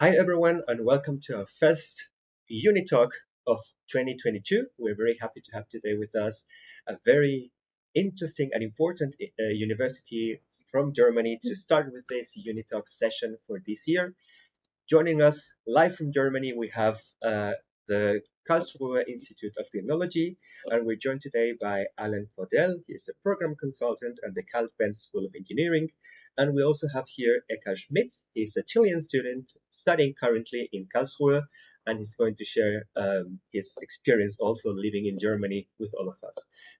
Hi, everyone, and welcome to our first Uni-Talk of 2022. We're very happy to have today with us a very interesting and important university from Germany to start with this Uni-Talk session for this year. Joining us live from Germany, we have the Karlsruhe Institute of Technology, and we're joined today by Alan Fordell. He is a program consultant at the Karl-Benz School of Engineering. And we also have here Eka Schmidt. He's a Chilean student studying currently in Karlsruhe, and he's going to share his experience also living in Germany with all of us.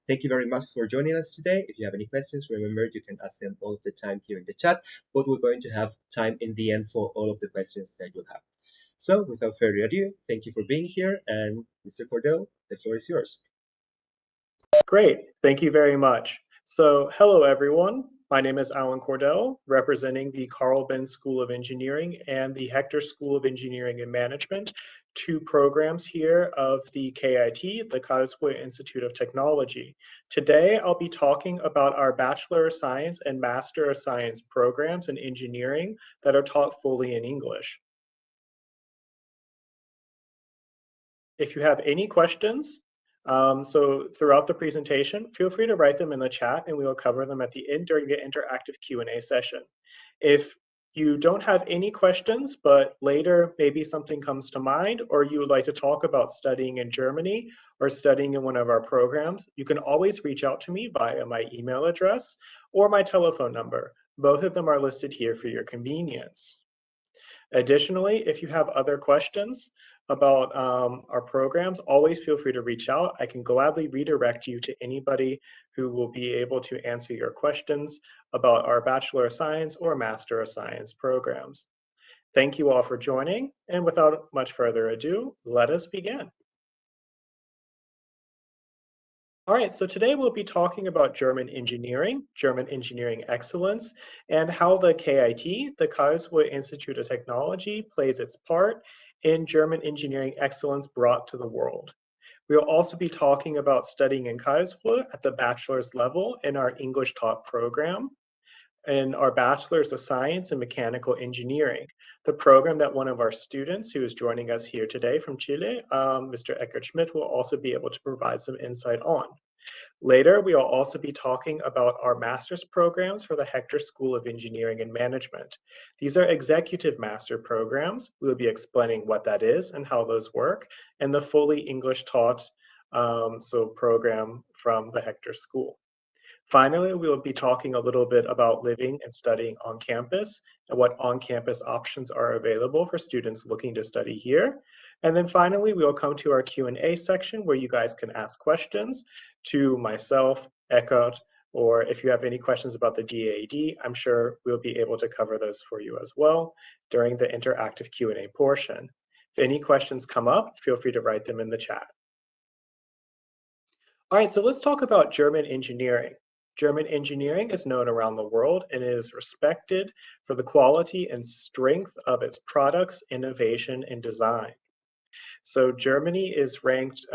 Thank you very much for joining us today. If you have any questions, remember you can ask them all the time here in the chat, but we're going to have time in the end for all of the questions that you'll have. So without further ado, thank you for being here, and Mr. Cordell, the floor is yours. Great, thank you very much. So hello everyone, my name is Alan Cordell, representing the Karl-Benz School of Engineering and the Hector School of Engineering and Management, two programs here of the KIT, the Karlsruhe Institute of Technology. Today I'll be talking about our Bachelor of Science and Master of Science programs in engineering that are taught fully in English. If you have any questions, so throughout the presentation, feel free to write them in the chat and we will cover them at the end during the interactive Q&A session. If you don't have any questions, but later maybe something comes to mind or you would like to talk about studying in Germany or studying in one of our programs, you can always reach out to me via my email address or my telephone number. Both of them are listed here for your convenience. Additionally, if you have other questions about our programs, always feel free to reach out. I can gladly redirect you to anybody who will be able to answer your questions about our Bachelor of Science or Master of Science programs. Thank you all for joining, and without much further ado, let us begin. All right, so today we'll be talking about German engineering excellence, and how the KIT, the Karlsruhe Institute of Technology, plays its part in German engineering excellence brought to the world. We'll also be talking about studying in Karlsruhe at the bachelor's level in our English taught program, and our Bachelors of Science in Mechanical Engineering, the program that one of our students who is joining us here today from Chile, Mr. Eckhard Schmidt, will also be able to provide some insight on. Later, we will also be talking about our master's programs for the Hector School of Engineering and Management. These are executive master programs. We'll be explaining what that is and how those work, and the fully English taught program from the Hector School. Finally, we will be talking a little bit about living and studying on campus and what on-campus options are available for students looking to study here. And then finally, we will come to our Q&A section where you guys can ask questions to myself, Eckhart, or if you have any questions about the DAD, I'm sure we'll be able to cover those for you as well during the interactive Q&A portion. If any questions come up, feel free to write them in the chat. All right, so let's talk about German engineering. German engineering is known around the world and is respected for the quality and strength of its products, innovation, and design. So Germany is ranked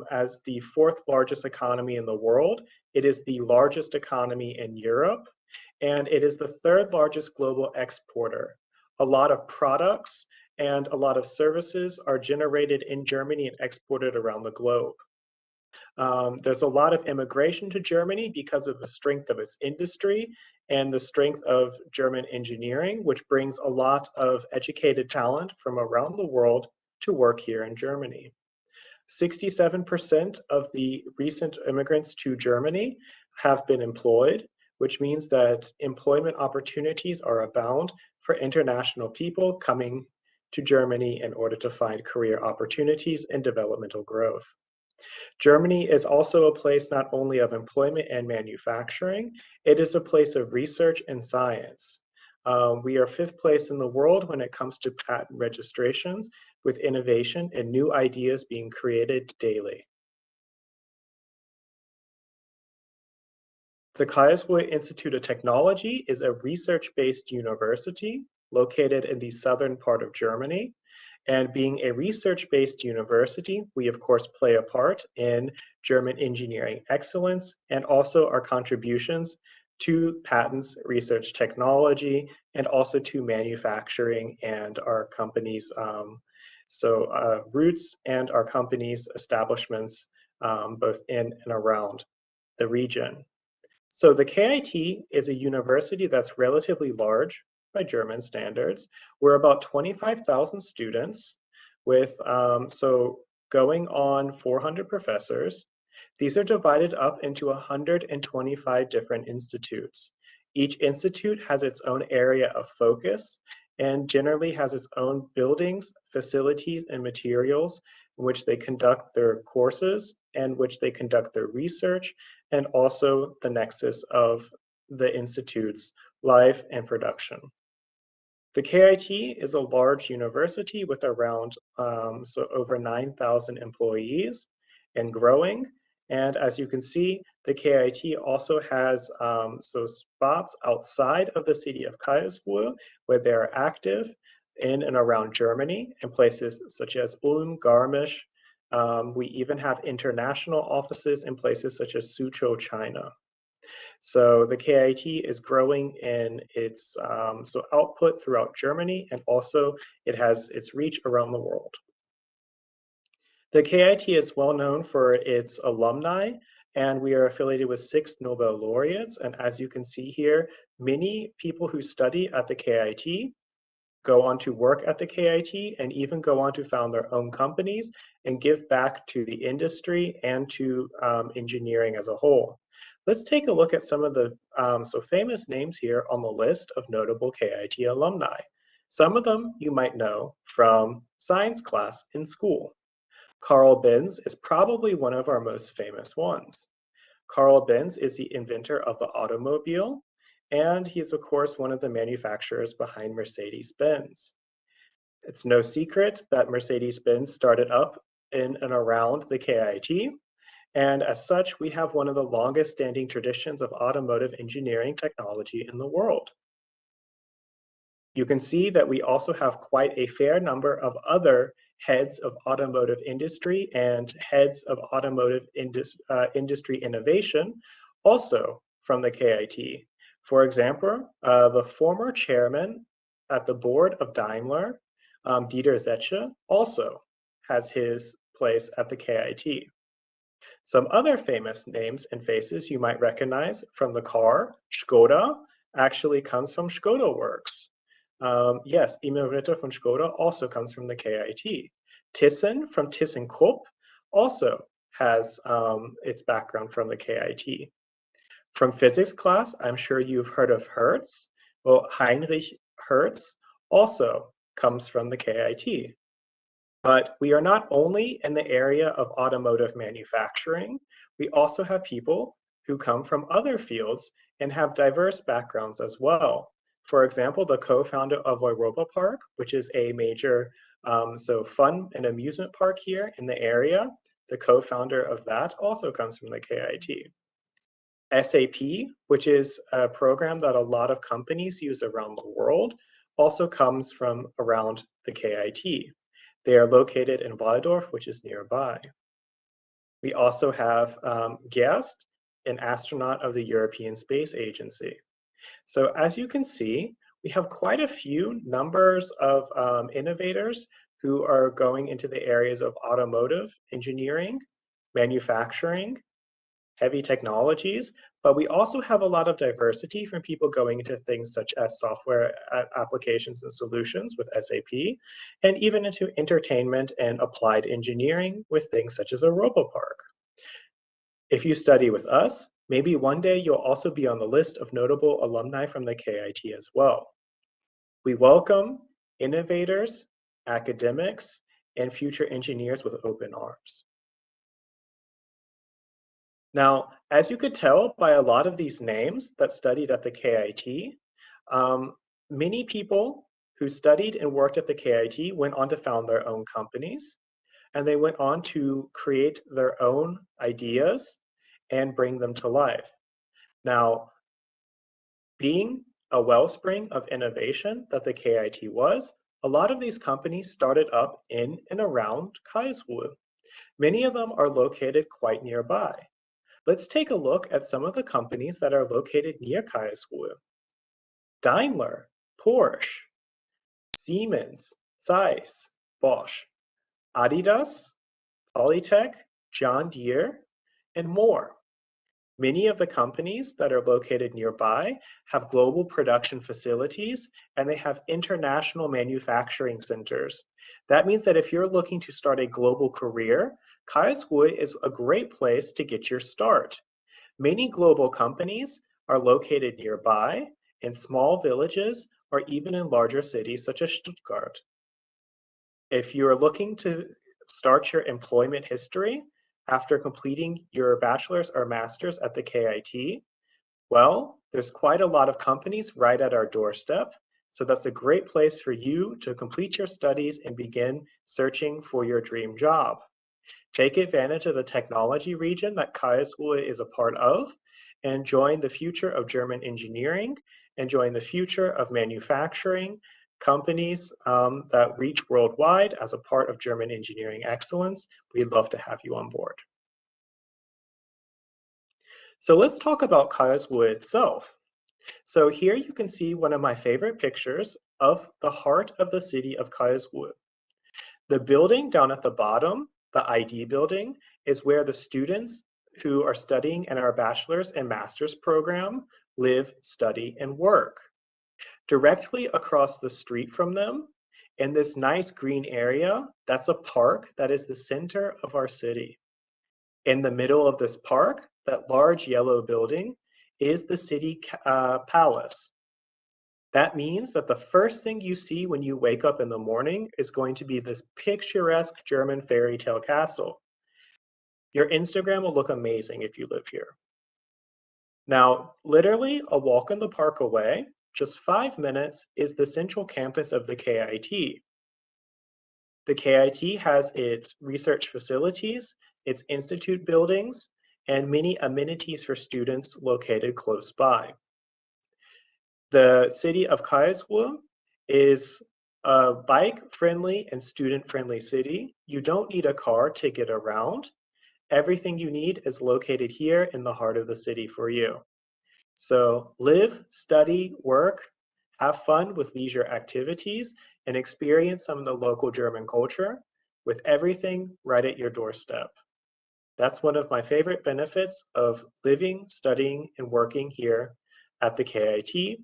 as the fourth largest economy in the world. It is the largest economy in Europe, and it is the third largest global exporter. A lot of products and a lot of services are generated in Germany and exported around the globe. There's a lot of immigration to Germany because of the strength of its industry and the strength of German engineering, which brings a lot of educated talent from around the world to work here in Germany. 67% of the recent immigrants to Germany have been employed, which means that employment opportunities are abound for international people coming to Germany in order to find career opportunities and developmental growth. Germany is also a place not only of employment and manufacturing, it is a place of research and science. We are fifth place in the world when it comes to patent registrations, with innovation and new ideas being created daily. The Karlsruhe Institute of Technology is a research-based university located in the southern part of Germany. And being a research-based university, we of course play a part in German engineering excellence and also our contributions to patents, research technology, and also to manufacturing and our companies' roots and our companies' establishments both in and around the region. So the KIT is a university that's relatively large by German standards. We're about 25,000 students with, going on 400 professors. These are divided up into 125 different institutes. Each institute has its own area of focus and generally has its own buildings, facilities, and materials in which they conduct their courses and which they conduct their research, and also the nexus of the institute's life and production. The KIT is a large university with around over 9,000 employees and growing. And as you can see, the KIT also has spots outside of the city of Karlsruhe where they are active in and around Germany in places such as Ulm, Garmisch. We even have international offices in places such as Suzhou, China. So the KIT is growing in its output throughout Germany, and also it has its reach around the world. The KIT is well known for its alumni, and we are affiliated with 6 Nobel laureates. And as you can see here, many people who study at the KIT go on to work at the KIT and even go on to found their own companies and give back to the industry and to engineering as a whole. Let's take a look at some of the famous names here on the list of notable KIT alumni. Some of them you might know from science class in school. Carl Benz is probably one of our most famous ones. Carl Benz is the inventor of the automobile, and he's of course one of the manufacturers behind Mercedes-Benz. It's no secret that Mercedes-Benz started up in and around the KIT, and as such, we have one of the longest standing traditions of automotive engineering technology in the world. You can see that we also have quite a fair number of other heads of automotive industry and heads of automotive industry innovation also from the KIT. For example, the former chairman at the board of Daimler, Dieter Zetsche, also has his place at the KIT. Some other famous names and faces you might recognize from the car, Skoda, actually comes from Skoda Works. Yes, Emil Ritter from Skoda also comes from the KIT. Thyssen from ThyssenKrupp also has its background from the KIT. From physics class, I'm sure you've heard of Hertz. Well, Heinrich Hertz also comes from the KIT. But we are not only in the area of automotive manufacturing, we also have people who come from other fields and have diverse backgrounds as well. For example, the co-founder of Europa Park, which is a major fun and amusement park here in the area, the co-founder of that also comes from the KIT. SAP, which is a program that a lot of companies use around the world, also comes from around the KIT. They are located in Waldorf, which is nearby. We also have Gerst, an astronaut of the European Space Agency. So as you can see, we have quite a few numbers of innovators who are going into the areas of automotive engineering, manufacturing, heavy technologies, but we also have a lot of diversity from people going into things such as software applications and solutions with SAP, and even into entertainment and applied engineering with things such as Europa Park. If you study with us, maybe one day you'll also be on the list of notable alumni from the KIT as well. We welcome innovators, academics, and future engineers with open arms. Now, as you could tell by a lot of these names that studied at the KIT, many people who studied and worked at the KIT went on to found their own companies, and they went on to create their own ideas and bring them to life. Now, being a wellspring of innovation that the KIT was, a lot of these companies started up in and around Karlsruhe. Many of them are located quite nearby. Let's take a look at some of the companies that are located near Karlsruhe. Daimler, Porsche, Siemens, Zeiss, Bosch, Adidas, Polytech, John Deere, and more. Many of the companies that are located nearby have global production facilities and they have international manufacturing centers. That means that if you're looking to start a global career, Karlsruhe is a great place to get your start. Many global companies are located nearby in small villages or even in larger cities such as Stuttgart. If you're looking to start your employment history after completing your bachelor's or master's at the KIT, well, there's quite a lot of companies right at our doorstep. So that's a great place for you to complete your studies and begin searching for your dream job. Take advantage of the technology region that Karlsruhe is a part of and join the future of German engineering and join the future of manufacturing companies that reach worldwide as a part of German engineering excellence. We'd love to have you on board. So let's talk about Karlsruhe itself. So here you can see one of my favorite pictures of the heart of the city of Karlsruhe. The building down at the bottom, the ID building, is where the students who are studying in our bachelor's and master's program live, study, and work. Directly across the street from them, in this nice green area, that's a park that is the center of our city. In the middle of this park, that large yellow building, is the city palace. That means that the first thing you see when you wake up in the morning is going to be this picturesque German fairy tale castle. Your Instagram will look amazing if you live here. Now, literally a walk in the park away, just 5 minutes, is the central campus of the KIT. The KIT has its research facilities, its institute buildings, and many amenities for students located close by. The city of Karlsruhe is a bike-friendly and student-friendly city. You don't need a car to get around. Everything you need is located here in the heart of the city for you. So live, study, work, have fun with leisure activities, and experience some of the local German culture with everything right at your doorstep. That's one of my favorite benefits of living, studying, and working here at the KIT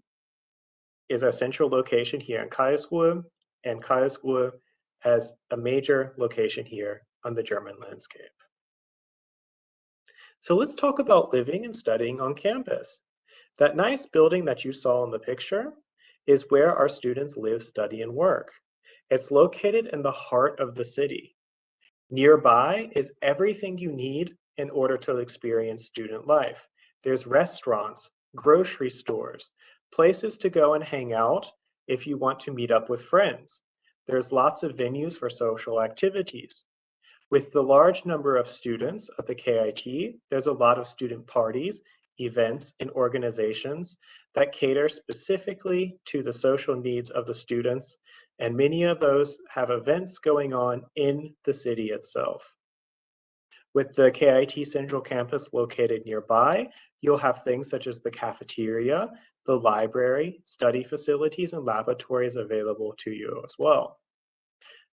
is our central location here in Karlsruhe, and Karlsruhe has a major location here on the German landscape. So let's talk about living and studying on campus. That nice building that you saw in the picture is where our students live, study, and work. It's located in the heart of the city. Nearby is everything you need in order to experience student life. There's restaurants, grocery stores, places to go and hang out if you want to meet up with friends. There's lots of venues for social activities. With the large number of students at the KIT, there's a lot of student parties, events, and organizations that cater specifically to the social needs of the students, and many of those have events going on in the city itself. With the KIT Central Campus located nearby, you'll have things such as the cafeteria, the library, study facilities, and laboratories available to you as well.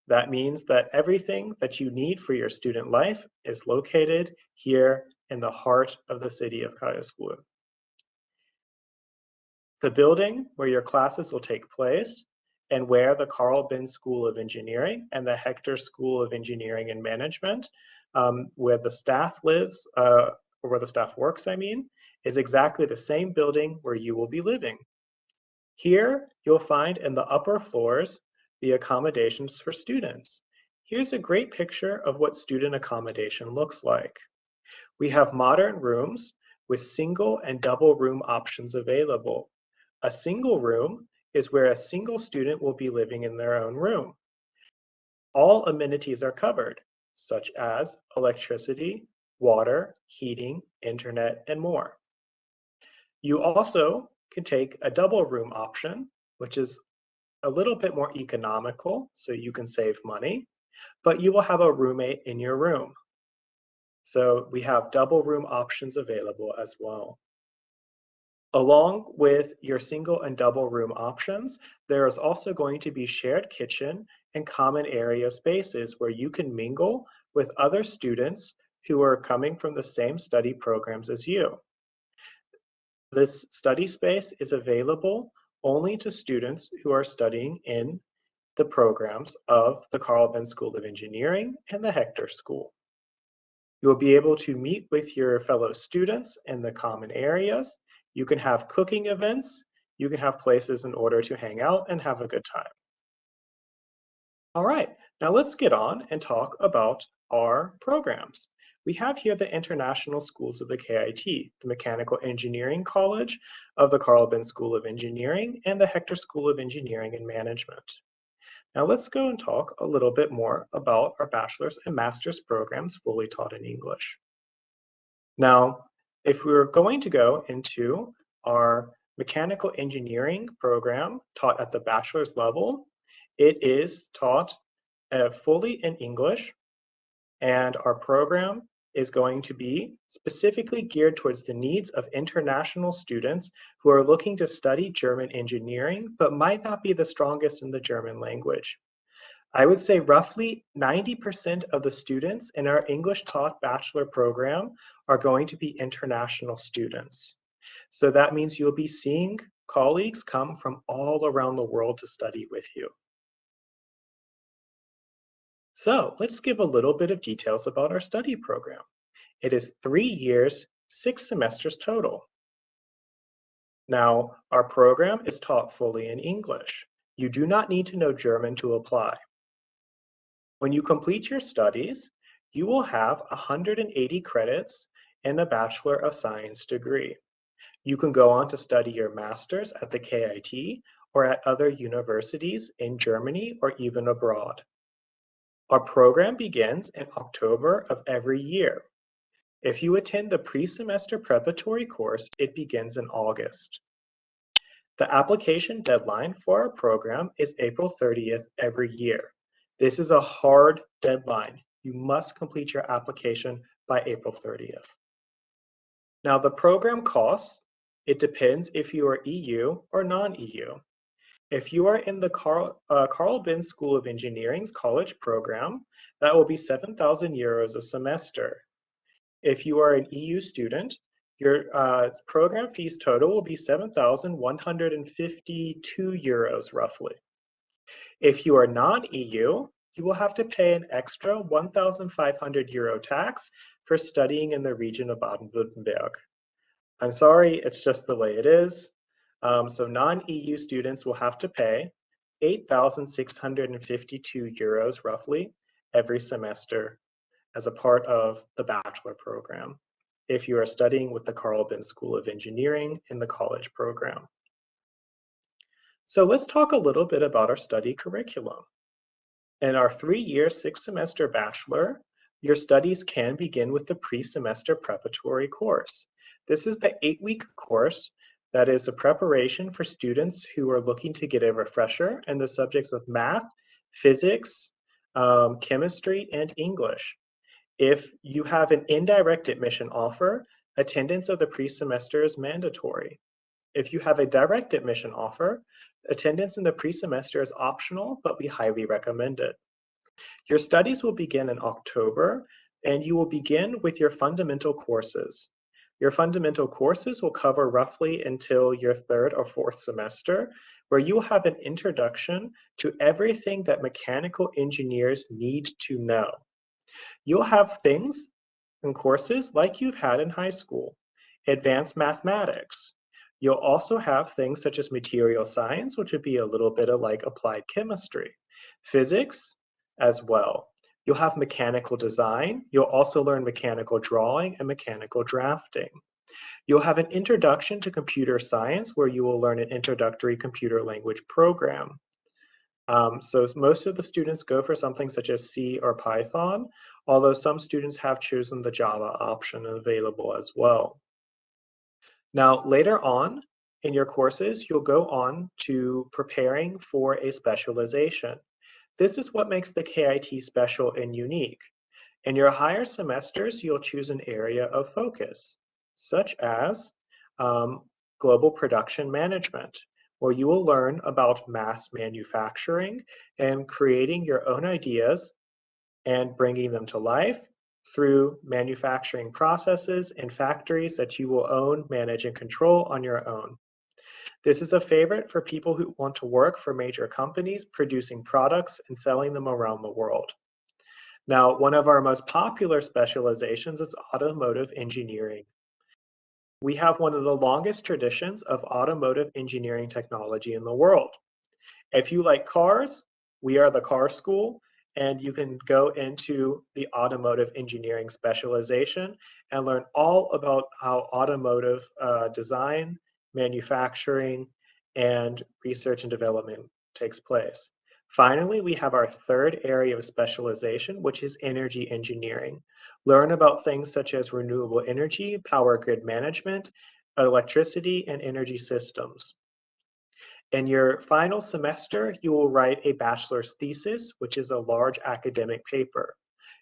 That means that everything that you need for your student life is located here in the heart of the city of Karlsruhe. The building where your classes will take place and where the Karl Benz School of Engineering and the Hector School of Engineering and Management, where the staff lives, or where the staff works, I mean, is exactly the same building where you will be living. Here, you'll find in the upper floors the accommodations for students. Here's a great picture of what student accommodation looks like. We have modern rooms with single and double room options available. A single room is where a single student will be living in their own room. All amenities are covered, such as electricity, water, heating, internet, and more. You also can take a double room option, which is a little bit more economical, so you can save money, but you will have a roommate in your room. So we have double room options available as well. Along with your single and double room options, there is also going to be shared kitchen and common area spaces where you can mingle with other students who are coming from the same study programs as you. This study space is available only to students who are studying in the programs of the Karlsruhe School of Engineering and the Hector School. You'll be able to meet with your fellow students in the common areas. You can have cooking events. You can have places in order to hang out and have a good time. All right, now let's get on and talk about our programs. We have here the international schools of the KIT, the Mechanical Engineering College of the Karlsruhe School of Engineering and the Hector School of Engineering and Management. Now let's go and talk a little bit more about our bachelor's and master's programs fully taught in English. Now, if we were going to go into our mechanical engineering program taught at the bachelor's level, it is taught fully in English, and our program is going to be specifically geared towards the needs of international students who are looking to study German engineering but might not be the strongest in the German language. I would say roughly 90% of the students in our English taught bachelor program are going to be international students. So that means you'll be seeing colleagues come from all around the world to study with you. So let's give a little bit of details about our study program. It is 3 years, 6 semesters total. Now, our program is taught fully in English. You do not need to know German to apply. When you complete your studies, you will have 180 credits and a Bachelor of Science degree. You can go on to study your master's at the KIT or at other universities in Germany or even abroad. Our program begins in October of every year. If you attend the pre-semester preparatory course, it begins in August. The application deadline for our program is April 30th every year. This is a hard deadline. You must complete your application by April 30th. Now, the program costs, it depends if you are EU or non-EU. If you are in the Karl Benz School of Engineering's college program, that will be 7,000 euros a semester. If you are an EU student, your program fees total will be 7,152 euros roughly. If you are non-EU, you will have to pay an extra 1,500 euro tax for studying in the region of Baden-Württemberg. I'm sorry, it's just the way it is. So non-EU students will have to pay 8,652 euros roughly every semester as a part of the bachelor program if you are studying with the Karl Benz School of Engineering in the college program. So let's talk a little bit about our study curriculum. In our 3-year, 6-semester bachelor, your studies can begin with the pre-semester preparatory course. This is the 8-week course that is a preparation for students who are looking to get a refresher in the subjects of math, physics, chemistry, and English. If you have an indirect admission offer, attendance of the pre-semester is mandatory. If you have a direct admission offer, attendance in the pre-semester is optional, but we highly recommend it. Your studies will begin in October, and you will begin with your fundamental courses. Your fundamental courses will cover roughly until your 3rd or 4th semester, where you will have an introduction to everything that mechanical engineers need to know. You'll have things and courses like you've had in high school, advanced mathematics. You'll also have things such as material science, which would be a little bit of like applied chemistry, physics as well. You'll have mechanical design. You'll also learn mechanical drawing and mechanical drafting. You'll have an introduction to computer science where you will learn an introductory computer language program. So most of the students go for something such as C or Python, although some students have chosen the Java option available as well. Now, later on in your courses, you'll go on to preparing for a specialization. This is what makes the KIT special and unique. In your higher semesters, you'll choose an area of focus, such as um, global production management, where you will learn about mass manufacturing and creating your own ideas and bringing them to life through manufacturing processes and factories that you will own, manage, and control on your own. This is a favorite for people who want to work for major companies producing products and selling them around the world. Now, one of our most popular specializations is automotive engineering. We have one of the longest traditions of automotive engineering technology in the world. If you like cars, we are the car school, and you can go into the automotive engineering specialization and learn all about how automotive design, manufacturing, and research and development takes place. Finally, we have our third area of specialization, which is energy engineering. Learn about things such as renewable energy, power grid management, electricity, and energy systems. In your final semester, you will write a bachelor's thesis, which is a large academic paper.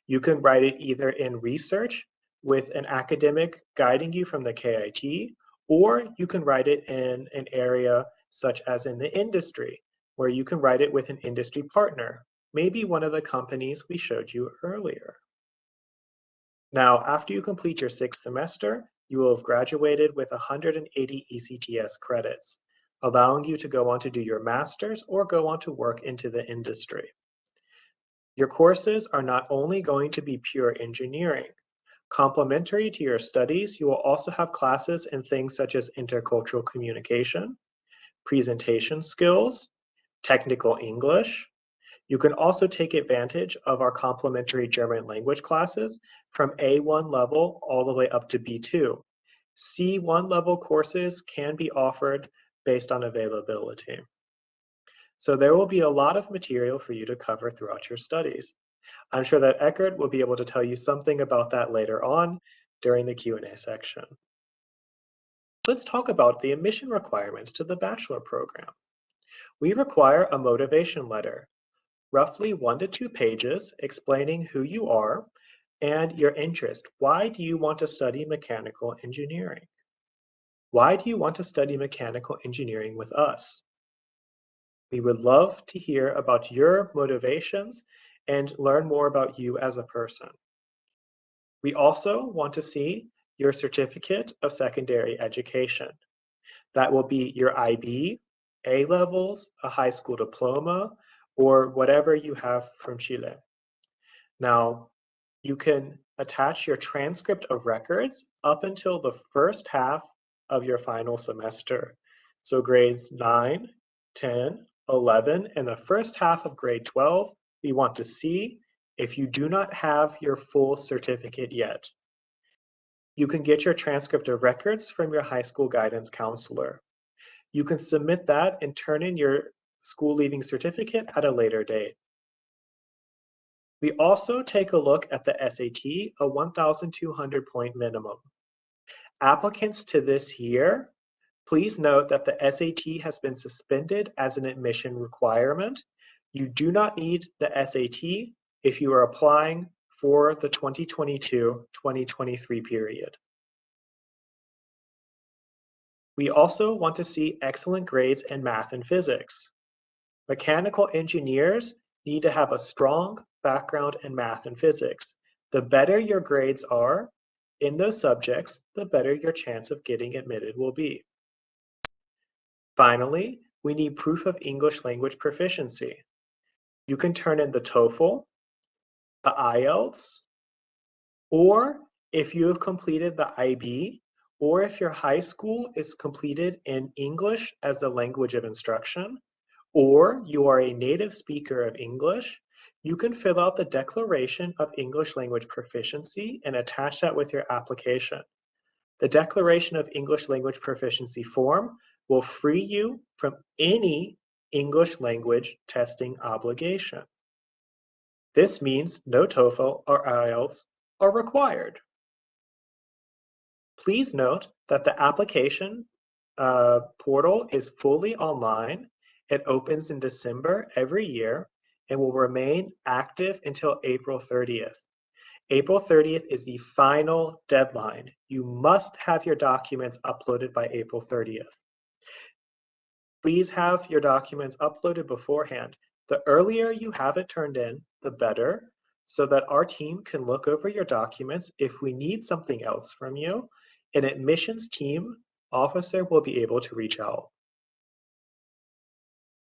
You can write it either in research with an academic guiding you from the KIT, or you can write it in an area such as in the industry, where you can write it with an industry partner, maybe one of the companies we showed you earlier. Now, after you complete your sixth semester, you will have graduated with 180 ECTS credits, allowing you to go on to do your master's or go on to work into the industry. Your courses are not only going to be pure engineering. Complementary to your studies, you will also have classes in things such as intercultural communication, presentation skills, technical English. You can also take advantage of our complementary German language classes from A1 level all the way up to B2. C1 level courses can be offered based on availability. So there will be a lot of material for you to cover throughout your studies. I'm sure that Eckert will be able to tell you something about that later on during the Q&A section. Let's talk about the admission requirements to the bachelor program. We require a motivation letter, roughly 1 to 2 pages explaining who you are and your interest. Why do you want to study mechanical engineering? Why do you want to study mechanical engineering with us? We would love to hear about your motivations and learn more about you as a person. We also want to see your certificate of secondary education. That will be your IB, A levels, a high school diploma, or whatever you have from Chile. Now, you can attach your transcript of records up until the first half of your final semester. So grades 9, 10, 11, and the first half of grade 12, we want to see if you do not have your full certificate yet. You can get your transcript of records from your high school guidance counselor. You can submit that and turn in your school leaving certificate at a later date. We also take a look at the SAT, a 1,200 point minimum. Applicants to this year, please note that the SAT has been suspended as an admission requirement. You do not need the SAT if you are applying for the 2022-2023 period. We also want to see excellent grades in math and physics. Mechanical engineers need to have a strong background in math and physics. The better your grades are in those subjects, the better your chance of getting admitted will be. Finally, we need proof of English language proficiency. You can turn in the Toefl, the IELTS, or if you have completed the IB, or if your high school is completed in English as the language of instruction, or you are a native speaker of English, you can fill out the Declaration of English Language Proficiency and attach that with your application. The Declaration of English Language Proficiency form will free you from any English language testing obligation. This means no TOEFL or IELTS are required. Please note that the application portal is fully online. It opens in December every year and will remain active until April 30th. April 30th is the final deadline. You must have your documents uploaded by April 30th. Please have your documents uploaded beforehand. The earlier you have it turned in, the better, so that our team can look over your documents. If we need something else from you, an admissions team officer will be able to reach out.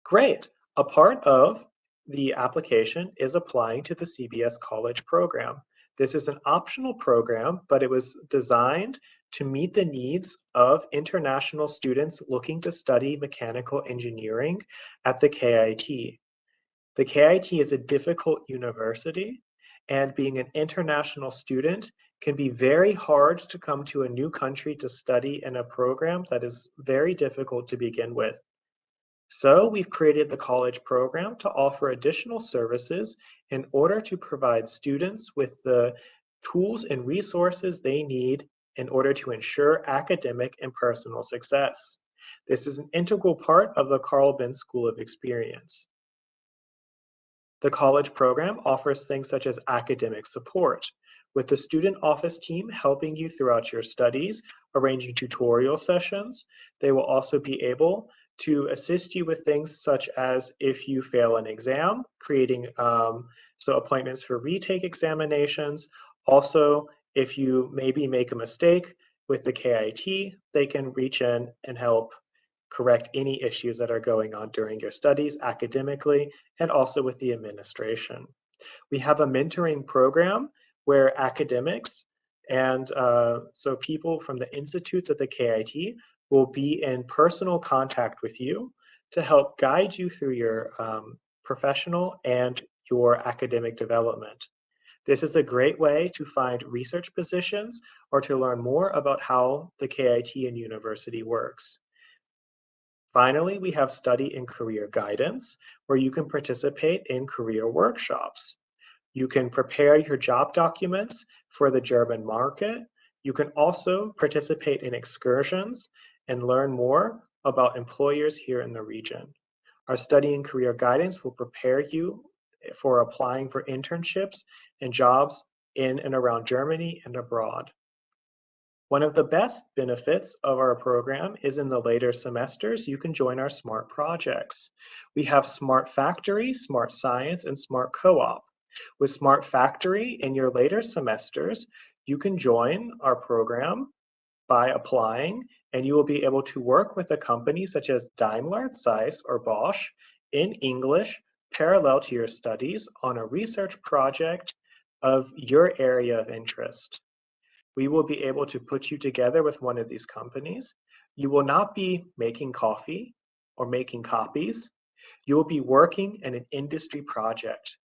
Great. A part of the application is applying to the CBS College program. This is an optional program, but it was designed to meet the needs of international students looking to study mechanical engineering at the KIT. The KIT is a difficult university, and being an international student can be very hard to come to a new country to study in a program that is very difficult to begin with. So we've created the college program to offer additional services in order to provide students with the tools and resources they need in order to ensure academic and personal success. This is an integral part of the Carl Benz School of Experience. The college program offers things such as academic support, with the student office team helping you throughout your studies, arranging tutorial sessions. They will also be able to assist you with things such as if you fail an exam, creating appointments for retake examinations. Also, if you maybe make a mistake with the KIT, they can reach in and help correct any issues that are going on during your studies academically and also with the administration. We have a mentoring program where academics and so people from the institutes at the KIT will be in personal contact with you to help guide you through your professional and your academic development. This is a great way to find research positions or to learn more about how the KIT and university works. Finally, we have study and career guidance, where you can participate in career workshops. You can prepare your job documents for the German market. You can also participate in excursions and learn more about employers here in the region. Our study and career guidance will prepare you for applying for internships and jobs in and around Germany and abroad. One of the best benefits of our program is in the later semesters, you can join our SMART projects. We have SMART Factory, SMART Science, and SMART Co-op. With SMART Factory in your later semesters, you can join our program by applying, and you will be able to work with a company such as Daimler, Zeiss, or Bosch in English, parallel to your studies on a research project of your area of interest. We will be able to put you together with one of these companies. You will not be making coffee or making copies. You will be working in an industry project.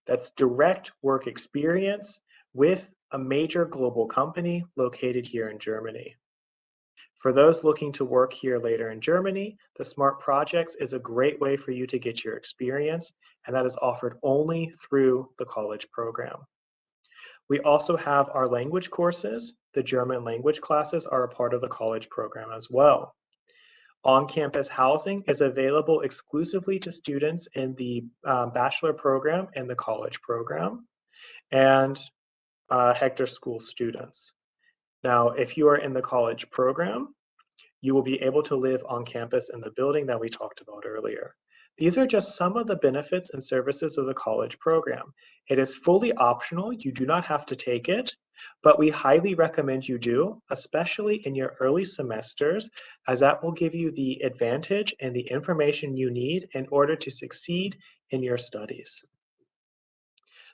That's direct work experience with a major global company located here in Germany. For those looking to work here later in Germany, the SMART Projects is a great way for you to get your experience, and that is offered only through the college program. We also have our language courses. The German language classes are a part of the college program as well. On-campus housing is available exclusively to students in the bachelor program and the college program, and Hector School students. Now, if you are in the college program, you will be able to live on campus in the building that we talked about earlier. These are just some of the benefits and services of the college program. It is fully optional, you do not have to take it, but we highly recommend you do, especially in your early semesters, as that will give you the advantage and the information you need in order to succeed in your studies.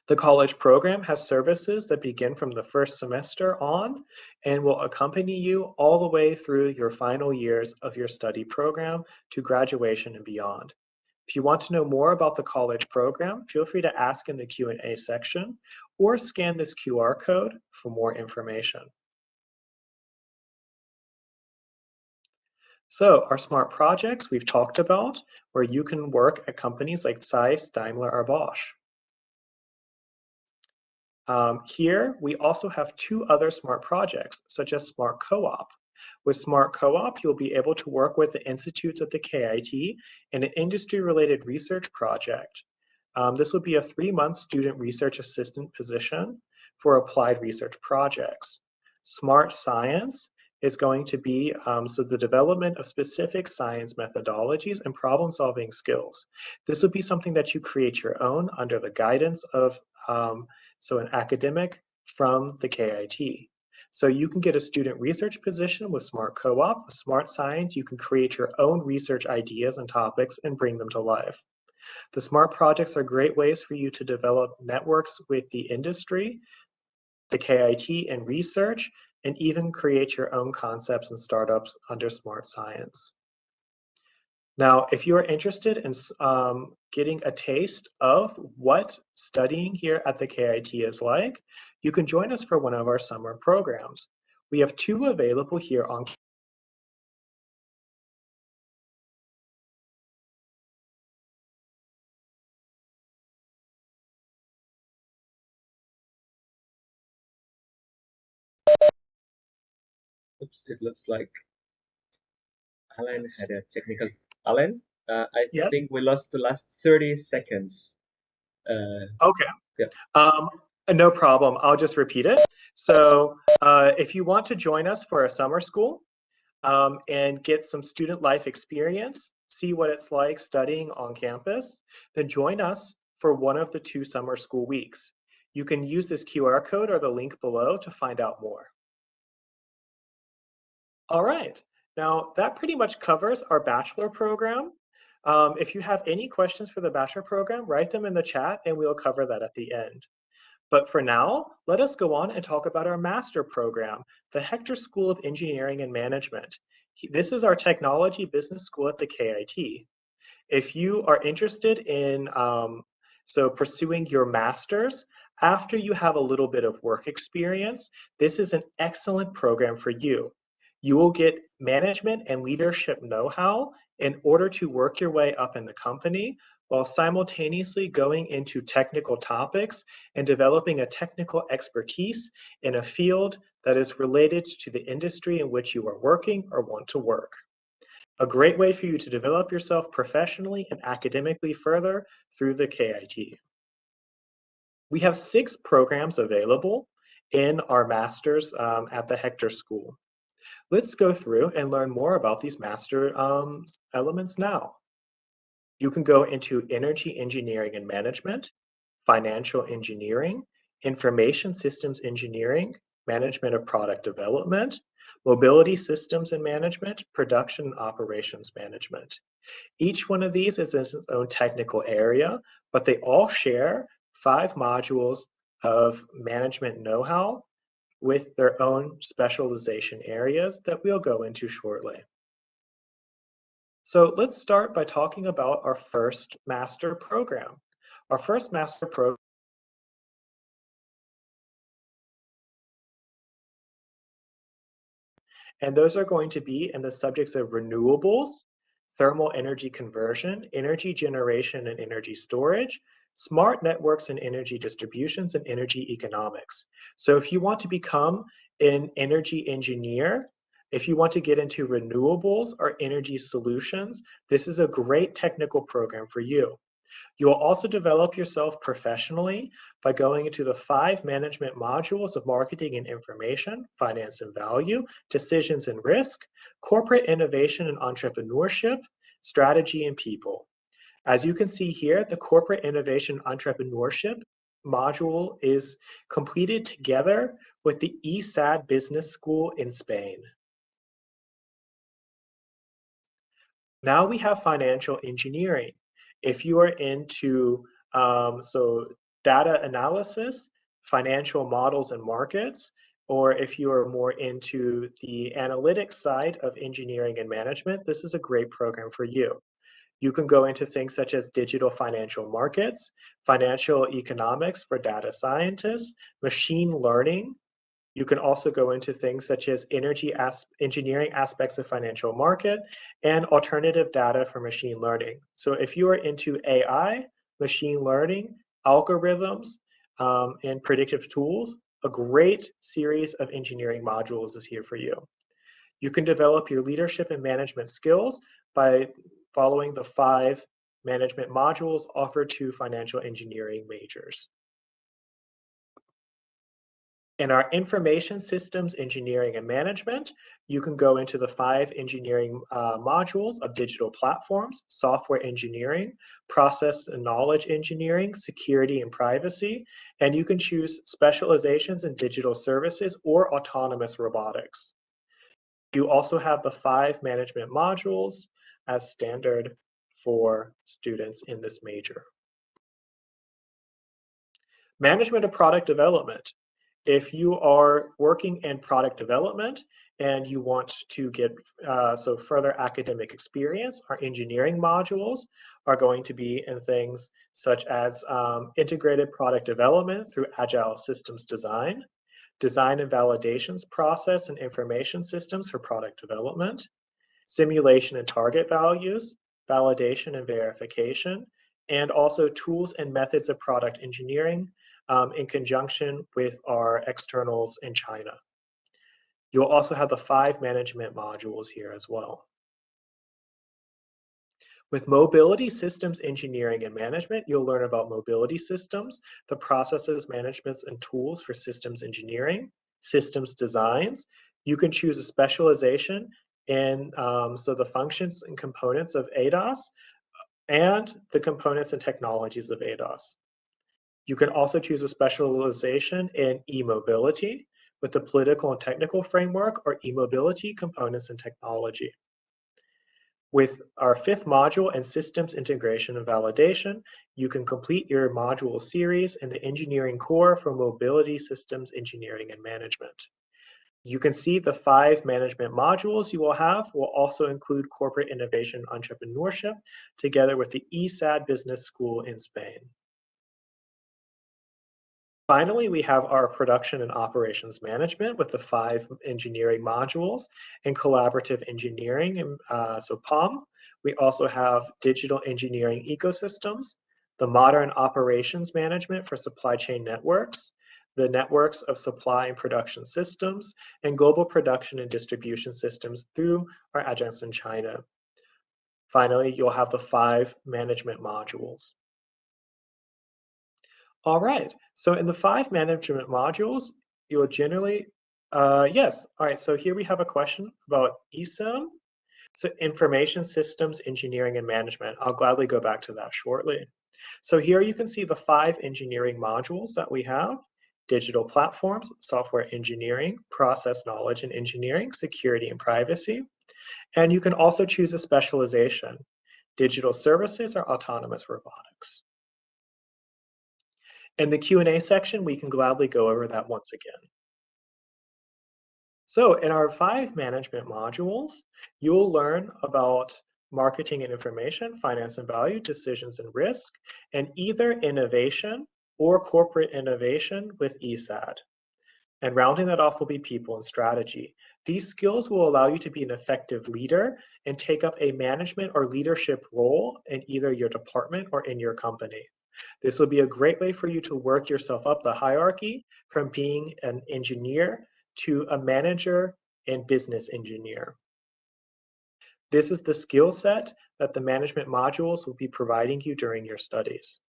The college program has services that begin from the first semester on and will accompany you all the way through your final years of your study program to graduation and beyond. If you want to know more about the college program, feel free to ask in the Q&A section or scan this QR code for more information. So our SMART projects we've talked about, where you can work at companies like Zeiss, Daimler, or Bosch. Here, we also have two other SMART projects, such as SMART Co-op. With SMART Co-op, you'll be able to work with the institutes at the KIT in an industry-related research project. This will be a 3-month student research assistant position for applied research projects. Smart science is going to be so the development of specific science methodologies and problem-solving skills. This would be something that you create your own under the guidance of an academic from the KIT. So you can get a student research position with Smart Co-op. With Smart Science, you can create your own research ideas and topics and bring them to life. The SMART projects are great ways for you to develop networks with the industry, the KIT, and research, and even create your own concepts and startups under Smart Science. Now, if you are interested in getting a taste of what studying here at the KIT is like, you can join us for one of our summer programs. We have 2 available here on Oops, it looks like Alan had a technical. Alan, I Yes? think we lost the last 30 seconds. Okay. Yeah. No problem. I'll just repeat it. So if you want to join us for a summer school and get some student life experience, see what it's like studying on campus, then join us for one of the 2 summer school weeks. You can use this QR code or the link below to find out more. All right. Now, that pretty much covers our bachelor program. If you have any questions for the bachelor program, write them in the chat and we'll cover that at the end. But for now, let us go on and talk about our master program, the Hector School of Engineering and Management. This is our technology business school at the KIT. If you are interested in pursuing your master's, after you have a little bit of work experience, this is an excellent program for you. You will get management and leadership know-how in order to work your way up in the company while simultaneously going into technical topics and developing a technical expertise in a field that is related to the industry in which you are working or want to work. A great way for you to develop yourself professionally and academically further through the KIT. We have 6 programs available in our master's at the Hector School. Let's go through and learn more about these master elements now. You can go into energy engineering and management, financial engineering, information systems engineering, management of product development, mobility systems and management, production and operations management. Each one of these is in its own technical area, but they all share 5 modules of management know-how with their own specialization areas that we'll go into shortly. So let's start by talking about our first master program. Our first master program, and those are going to be in the subjects of renewables, thermal energy conversion, energy generation and energy storage, smart networks and energy distributions, and energy economics. So if you want to become an energy engineer, if you want to get into renewables or energy solutions, this is a great technical program for you. You will also develop yourself professionally by going into the 5 management modules of marketing and information, finance and value, decisions and risk, corporate innovation and entrepreneurship, strategy and people. As you can see here, the corporate innovation entrepreneurship module is completed together with the ESAD Business School in Spain. Now we have financial engineering. If you are into data analysis, financial models and markets, or if you are more into the analytics side of engineering and management, this is a great program for you. You can go into things such as digital financial markets, financial economics for data scientists, machine learning. You can also go into things such as engineering aspects of financial market and alternative data for machine learning. So if you are into AI, machine learning, algorithms, and predictive tools, a great series of engineering modules is here for you. You can develop your leadership and management skills by following the 5 management modules offered to financial engineering majors. In our information systems engineering and management, you can go into the 5 engineering modules of digital platforms, software engineering, process and knowledge engineering, security and privacy, and you can choose specializations in digital services or autonomous robotics. You also have the 5 management modules as standard for students in this major. Management of product development. If you are working in product development and you want to get further academic experience, our engineering modules are going to be in things such as integrated product development through agile systems design, design and validations process and information systems for product development, simulation and target values, validation and verification, and also tools and methods of product engineering in conjunction with our externals in China. You'll also have the 5 management modules here as well. With mobility systems engineering and management, you'll learn about mobility systems, the processes, managements, and tools for systems engineering, systems designs. You can choose a specialization in the functions and components of ADAS and the components and technologies of ADAS. You can also choose a specialization in e-mobility with the political and technical framework or e-mobility components and technology. With our 5th module in systems integration and validation, you can complete your module series in the engineering core for mobility systems engineering and management. You can see the 5 management modules you will have will also include corporate innovation entrepreneurship together with the ESAD Business School in Spain. Finally, we have our production and operations management with the 5 engineering modules and collaborative engineering, POM. We also have digital engineering ecosystems, the modern operations management for supply chain networks, the networks of supply and production systems, and global production and distribution systems through our adjuncts in China. Finally, you'll have the 5 management modules. All right, so in the 5 management modules, you'll generally, yes. All right, so here we have a question about ESIM. So information systems, engineering, and management. I'll gladly go back to that shortly. So here you can see the 5 engineering modules that we have: digital platforms, software engineering, process knowledge and engineering, security and privacy. And you can also choose a specialization: digital services or autonomous robotics. In the Q&A section, we can gladly go over that once again. So in our 5 management modules, you'll learn about marketing and information, finance and value, decisions and risk, and either innovation or corporate innovation with ESAD. And rounding that off will be people and strategy. These skills will allow you to be an effective leader and take up a management or leadership role in either your department or in your company. This will be a great way for you to work yourself up the hierarchy from being an engineer to a manager and business engineer. This is the skill set that the management modules will be providing you during your studies.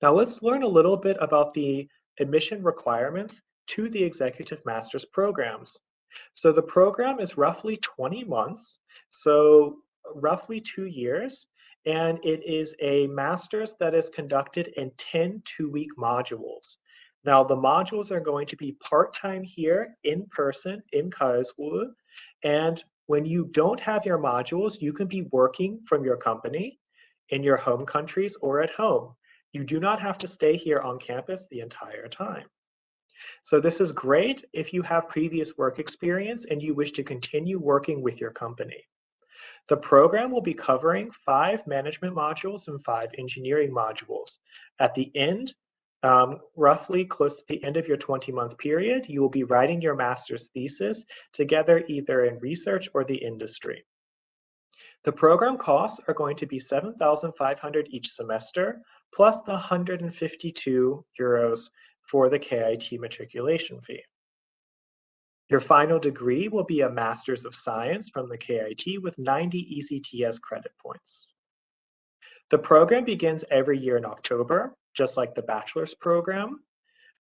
Now let's learn a little bit about the admission requirements to the executive master's programs. So the program is roughly 20 months, so roughly 2 years, and it is a master's that is conducted in 10 two-week modules. Now the modules are going to be part-time here in person in Karlsruhe, and when you don't have your modules, you can be working from your company in your home countries or at home. You do not have to stay here on campus the entire time. So this is great if you have previous work experience and you wish to continue working with your company. The program will be covering 5 management modules and 5 engineering modules. At the end, roughly close to the end of your 20-month period, you will be writing your master's thesis together either in research or the industry. The program costs are going to be 7,500 each semester, plus the 152 euros for the KIT matriculation fee. Your final degree will be a Master's of Science from the KIT with 90 ECTS credit points. The program begins every year in October, just like the bachelor's program,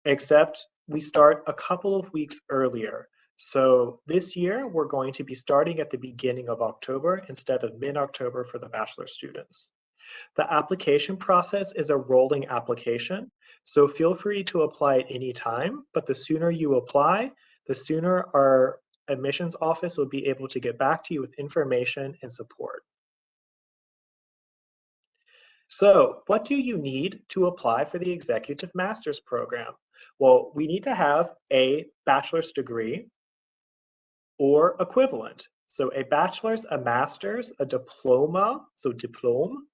except we start a couple of weeks earlier. So this year, we're going to be starting at the beginning of October instead of mid-October for the bachelor students. The application process is a rolling application, so feel free to apply at any time, but the sooner you apply, the sooner our admissions office will be able to get back to you with information and support. So, what do you need to apply for the Executive Master's Program? Well, we need to have a bachelor's degree or equivalent. So, a bachelor's, a master's, a diploma, so diplome,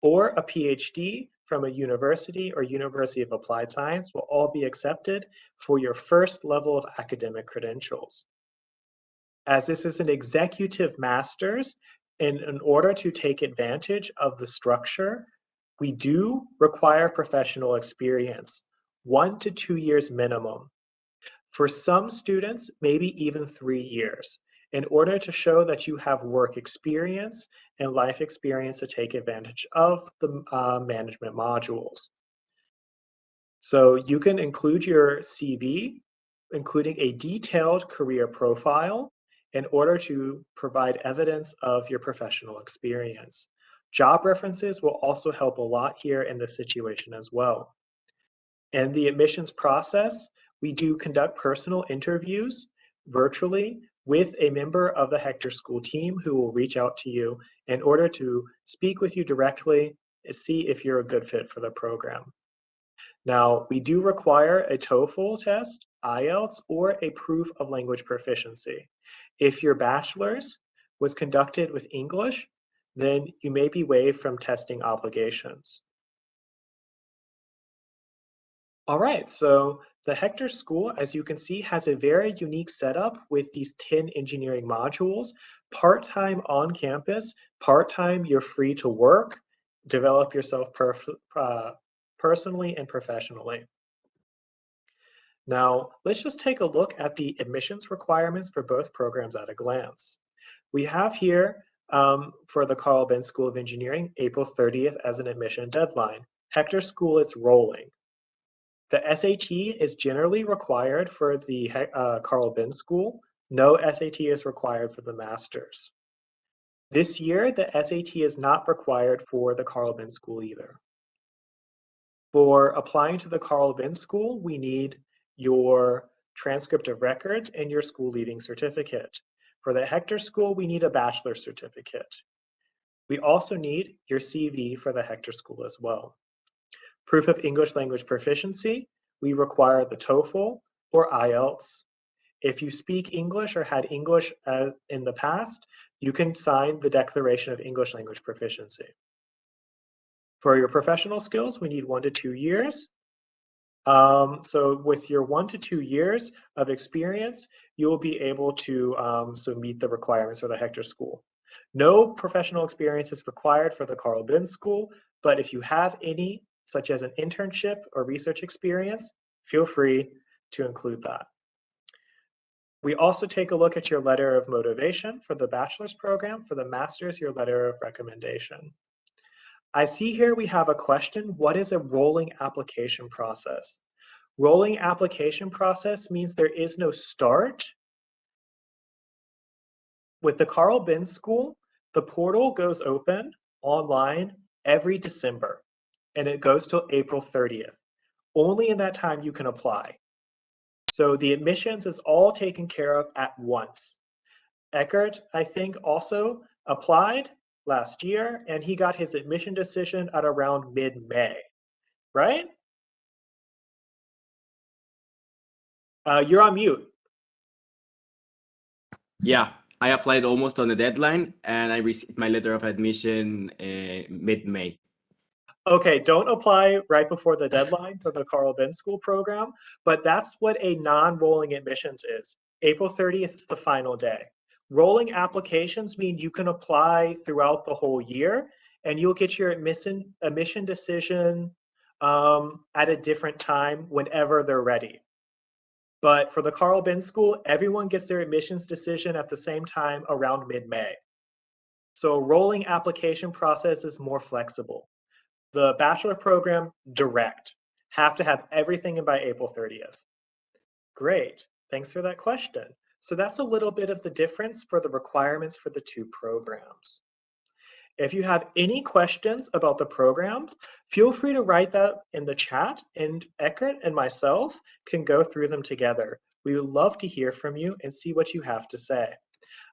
or a PhD from a university or University of Applied Science will all be accepted for your first level of academic credentials. As this is an executive master's, in order to take advantage of the structure, we do require professional experience, 1 to 2 years minimum. For some students, maybe even 3 years, in order to show that you have work experience and life experience to take advantage of the management modules. So you can include your CV, including a detailed career profile, in order to provide evidence of your professional experience. Job references will also help a lot here in this situation as well. And the admissions process, we do conduct personal interviews virtually with a member of the Hector School team who will reach out to you in order to speak with you directly and see if you're a good fit for the program. Now, we do require a Toefl test, IELTS, or a proof of language proficiency. If your bachelor's was conducted with English, then you may be waived from testing obligations. All right, so the Hector School, as you can see, has a very unique setup with these 10 engineering modules, part-time on campus, part-time you're free to work, develop yourself personally and professionally. Now, let's just take a look at the admissions requirements for both programs at a glance. We have here, for the Carl Benz School of Engineering, April 30th as an admission deadline. Hector School, it's rolling. The SAT is generally required for the Carl Benz School. No SAT is required for the Masters. This year, the SAT is not required for the Carl Benz School either. For applying to the Carl Benz School, we need your transcript of records and your school leaving certificate. For the Hector School, we need a bachelor's certificate. We also need your CV for the Hector School as well. Proof of English language proficiency, we require the Toefl or IELTS. If you speak English or had English in the past, you can sign the Declaration of English Language Proficiency. For your professional skills, we need 1 to 2 years. So with your 1 to 2 years of experience, you will be able to meet the requirements for the Hector School. No professional experience is required for the Carl Benz School, but if you have any, such as an internship or research experience, feel free to include that. We also take a look at your letter of motivation for the bachelor's program. For the master's, your letter of recommendation. I see here we have a question. What is a rolling application process? Rolling application process means there is no start. With the Carl Benz School, the portal goes open online every December, and it goes till April 30th. Only in that time you can apply. So the admissions is all taken care of at once. Eckert, I think, also applied last year, and he got his admission decision at around mid-May, right? You're on mute. Yeah, I applied almost on the deadline, and I received my letter of admission mid-May. Okay, don't apply right before the deadline for the Carl Benz School program, but that's what a non-rolling admissions is. April 30th is the final day. Rolling applications mean you can apply throughout the whole year, and you'll get your admission decision at a different time whenever they're ready. But for the Carl Benz School, everyone gets their admissions decision at the same time around mid-May. So a rolling application process is more flexible. The bachelor program, direct. Have to have everything in by April 30th. Great. Thanks for that question. So that's a little bit of the difference for the requirements for the two programs. If you have any questions about the programs, feel free to write that in the chat, and Eckert and myself can go through them together. We would love to hear from you and see what you have to say.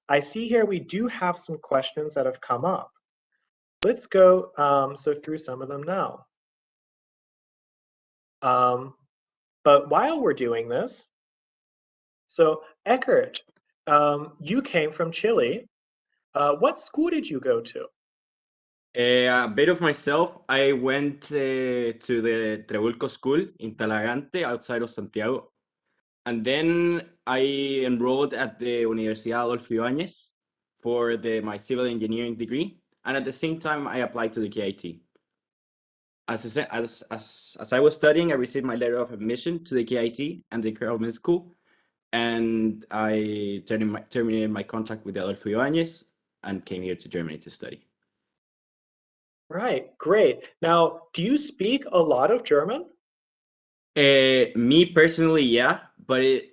I see here we do have some questions that have come up. Let's go through some of them now. But while we're doing this, so Eckert, you came from Chile. What school did you go to? A bit of myself, I went to the Trebulco School in Talagante, outside of Santiago. And then I enrolled at the Universidad Adolfo Ibáñez for my civil engineering degree. And at the same time, I applied to the KIT. As I was studying, I received my letter of admission to the KIT and the Karlsruhe School. And I terminated my contract with the Adolfo Ibáñez and came here to Germany to study. Right, great. Now, do you speak a lot of German? Me personally, yeah, but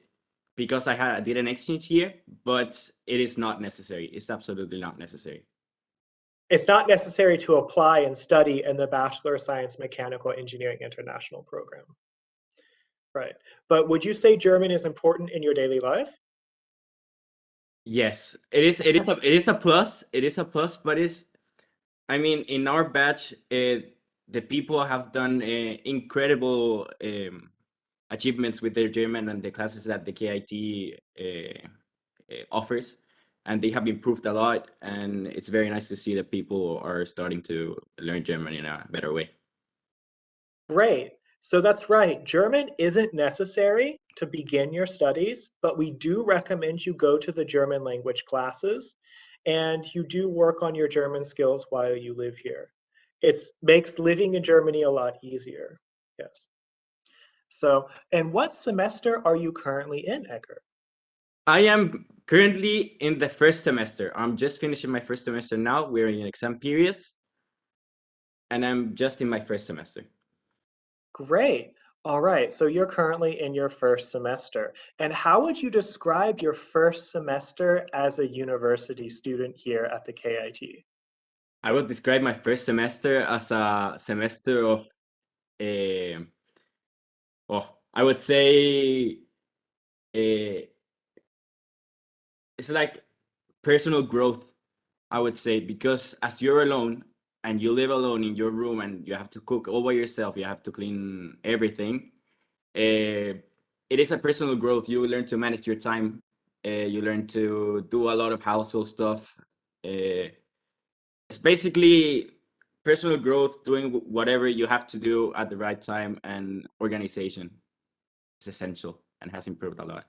because I did an exchange year, but it is not necessary. It's absolutely not necessary. It's not necessary to apply and study in the Bachelor of Science Mechanical Engineering International program. Right. But would you say German is important in your daily life? Yes, it is. It is a plus. It is a plus, but I mean, in our batch, the people have done incredible achievements with their German and the classes that the KIT offers, and they have improved a lot. And it's very nice to see that people are starting to learn German in a better way. Great. So that's right. German isn't necessary to begin your studies, but we do recommend you go to the German language classes and you do work on your German skills while you live here. It makes living in Germany a lot easier. Yes. So, and what semester are you currently in, Edgar? I am currently in the first semester. I'm just finishing my first semester now. We're in exam periods, and I'm just in my first semester. Great. All right. So you're currently in your first semester. And how would you describe your first semester as a university student here at the KIT? I would describe my first semester as a semester of, I would say, it's like personal growth, I would say, because as you're alone and you live alone in your room and you have to cook all by yourself, you have to clean everything. It is a personal growth. You learn to manage your time. You learn to do a lot of household stuff. It's basically personal growth, doing whatever you have to do at the right time, and organization is essential and has improved a lot.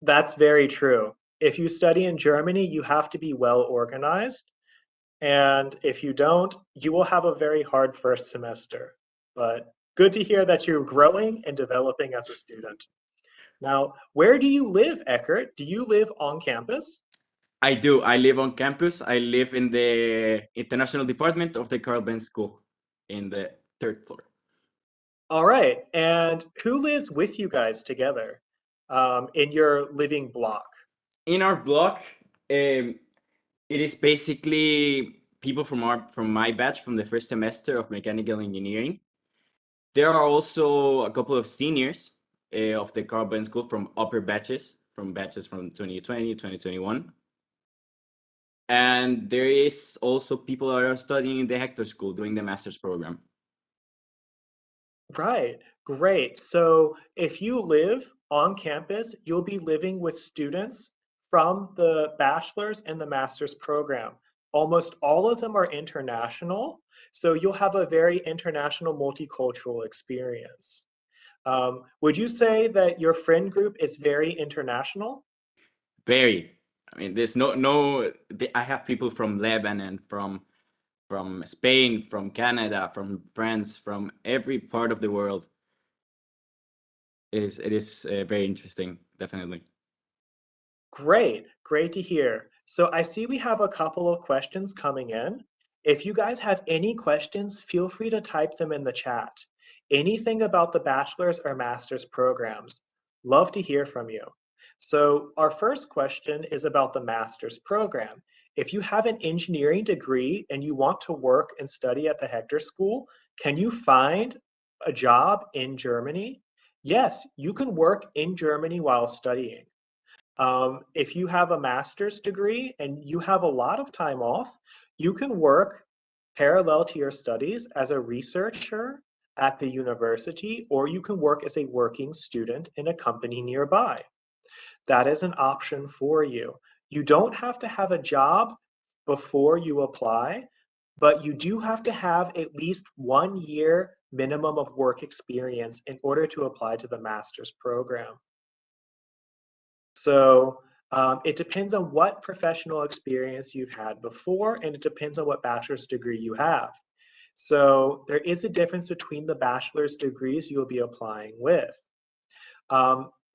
That's very true. If you study in Germany, you have to be well organized. And if you don't, you will have a very hard first semester. But good to hear that you're growing and developing as a student. Now, where do you live, Eckert? Do you live on campus? I do. I live on campus. I live in the international department of the Karl School in the third floor. All right. And who lives with you guys together in your living block? In our block, it is basically people from my batch from the first semester of mechanical engineering. There are also a couple of seniors of the Karl School from upper batches, from 2020, 2021. And there is also people that are studying in the Hector School doing the master's program. Right. Great. So if you live on campus, you'll be living with students from the bachelor's and the master's program. Almost all of them are international, so you'll have a very international multicultural experience. Would you say that your friend group is very international? Very. I mean, there's I have people from Lebanon, from Spain, from Canada, from France, from every part of the world. It is very interesting, definitely. Great, great to hear. So I see we have a couple of questions coming in. If you guys have any questions, feel free to type them in the chat. Anything about the bachelor's or master's programs. Love to hear from you. So our first question is about the master's program. If you have an engineering degree and you want to work and study at the Hector School, can you find a job in Germany? Yes, you can work in Germany while studying. If you have a master's degree and you have a lot of time off, you can work parallel to your studies as a researcher at the university, or you can work as a working student in a company nearby. That is an option for you. You don't have to have a job before you apply, but you do have to have at least 1 year minimum of work experience in order to apply to the master's program. So it depends on what professional experience you've had before, and it depends on what bachelor's degree you have. So there is a difference between the bachelor's degrees you'll be applying with.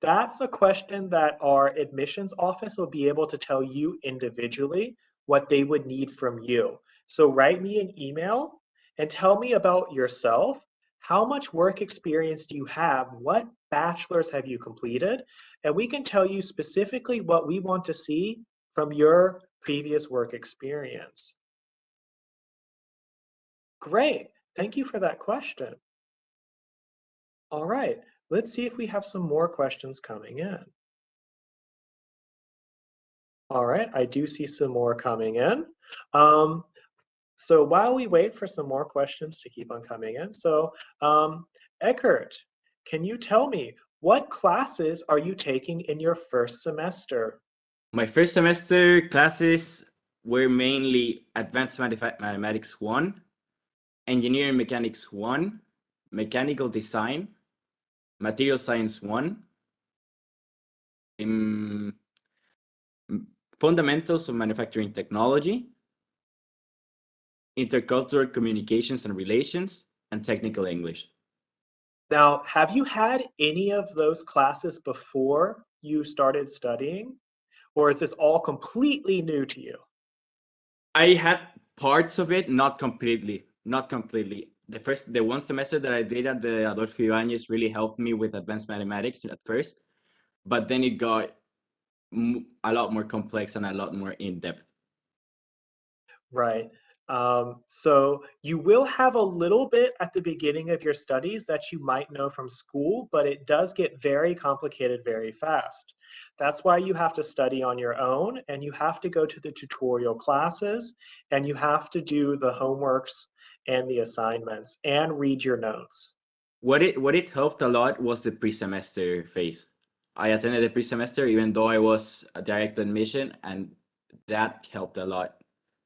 That's a question that our admissions office will be able to tell you individually what they would need from you. So write me an email and tell me about yourself. How much work experience do you have? What bachelors have you completed? And we can tell you specifically what we want to see from your previous work experience. Great. Thank you for that question. All right, let's see if we have some more questions coming in. All right, I do see some more coming in. So while we wait for some more questions to keep on coming in, Eckert, can you tell me what classes are you taking in your first semester? My first semester classes were mainly Advanced Mathematics 1, Engineering Mechanics 1, Mechanical Design, Material Science 1, Fundamentals of Manufacturing Technology, Intercultural Communications and Relations, and Technical English. Now, have you had any of those classes before you started studying? Or is this all completely new to you? I had parts of it, not completely, not completely. The one semester that I did at the Adolfo Ibáñez really helped me with advanced mathematics at first, but then it got a lot more complex and a lot more in depth. Right. So you will have a little bit at the beginning of your studies that you might know from school, but it does get very complicated very fast. That's why you have to study on your own, and you have to go to the tutorial classes, and you have to do the homeworks and the assignments and read your notes. What it helped a lot was the pre-semester phase. I attended the pre-semester even though I was a direct admission, and that helped a lot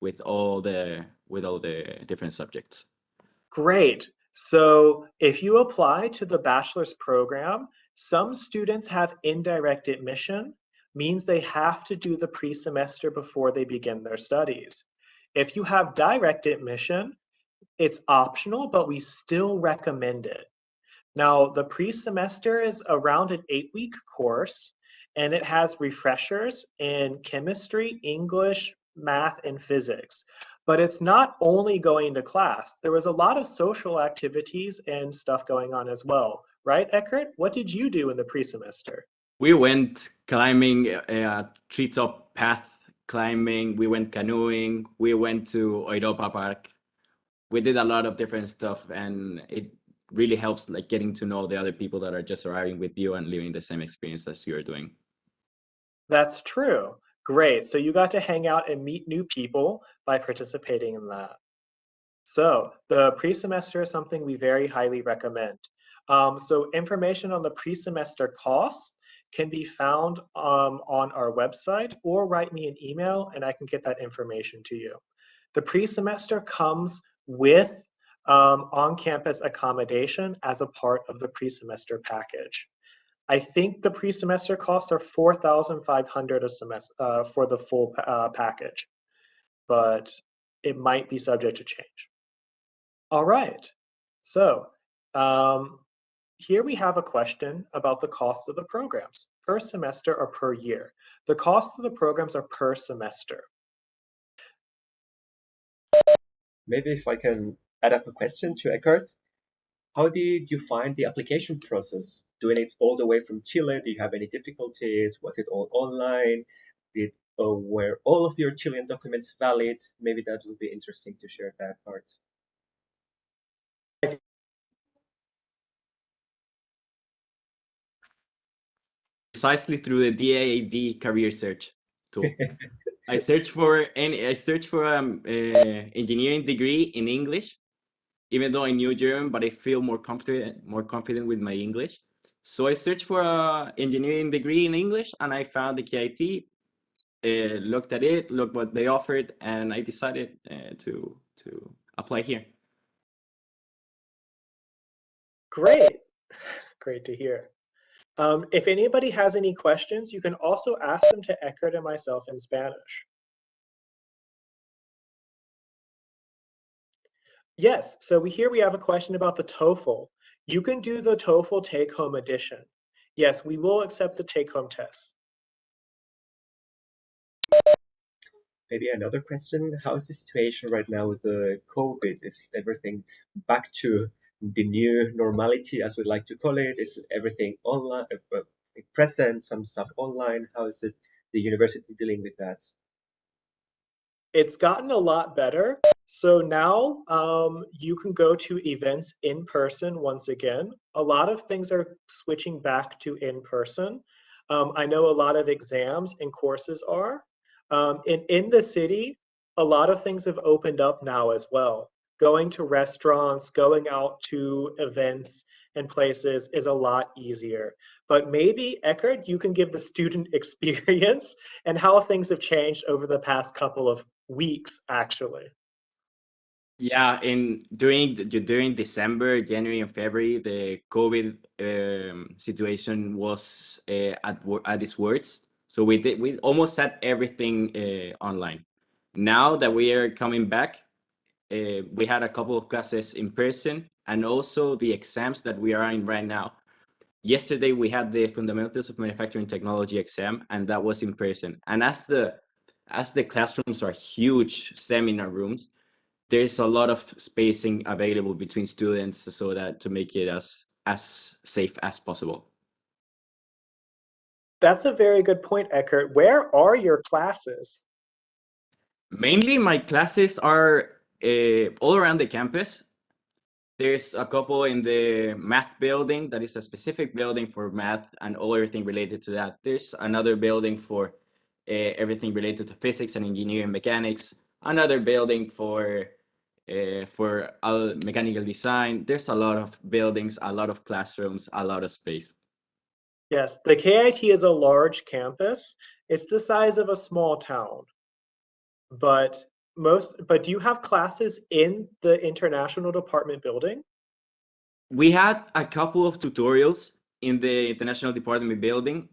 with all the different subjects. Great. So if you apply to the bachelor's program, some students have indirect admission, means they have to do the pre-semester before they begin their studies. If you have direct admission, it's optional, but we still recommend it. Now, the pre-semester is around an 8-week course, and it has refreshers in chemistry, English, math, and physics. But it's not only going to class. There was a lot of social activities and stuff going on as well. Right, Eckert? What did you do in the pre-semester? We went climbing a treetop path climbing, we went canoeing, we went to Europa Park. We did a lot of different stuff, and it really helps like getting to know the other people that are just arriving with you and living the same experience as you're doing. That's true. Great. So you got to hang out and meet new people by participating in that. So the pre-semester is something we very highly recommend. So information on the pre-semester costs can be found on our website, or write me an email and I can get that information to you. The pre-semester comes with on-campus accommodation as a part of the pre-semester package. I think the pre-semester costs are $4,500 a semester for the full package, but it might be subject to change. All right. So here we have a question about the cost of the programs, per semester or per year. The cost of the programs are per semester. Maybe if I can add up a question to Eckhart. How did you find the application process? Doing it all the way from Chile, do you have any difficulties? Was it all online? Did were all of your Chilean documents valid? Maybe that would be interesting to share that part. Precisely through the DAAD career search tool. I searched for engineering degree in English, even though I knew German, but I feel more confident with my English. So I searched for a engineering degree in English, and I found the KIT. Looked at it, looked what they offered, and I decided to apply here. Great. Great to hear. If anybody has any questions, you can also ask them to Eckert and myself in Spanish. Yes, so here we have a question about the TOEFL. You can do the TOEFL take-home edition. Yes, we will accept the take-home test. Maybe another question, how is the situation right now with the COVID? Is everything back to the new normality, as we like to call it? Is everything online, present, some stuff online? How is it the university dealing with that? It's gotten a lot better. So now you can go to events in person once again. A lot of things are switching back to in person. I know a lot of exams and courses are. In the city, a lot of things have opened up now as well. Going to restaurants, going out to events and places is a lot easier. But maybe, Eckert, you can give the student experience and how things have changed over the past couple of weeks, actually. Yeah, in during December, January, and February, the COVID situation was at its worst. So we almost had everything online. Now that we are coming back, we had a couple of classes in person, and also the exams that we are in right now. Yesterday we had the Fundamentals of Manufacturing Technology exam, and that was in person. And as the classrooms are huge seminar rooms, there's a lot of spacing available between students so that to make it as safe as possible. That's a very good point, Eckert. Where are your classes? Mainly my classes are all around the campus. There's a couple in the math building that is a specific building for math and all everything related to that. There's another building for everything related to physics and engineering mechanics. Another building for mechanical design. There's a lot of buildings, a lot of classrooms, a lot of space. Yes, the KIT is a large campus. It's the size of a small town. But do you have classes in the international department building? We had a couple of tutorials in the international department building.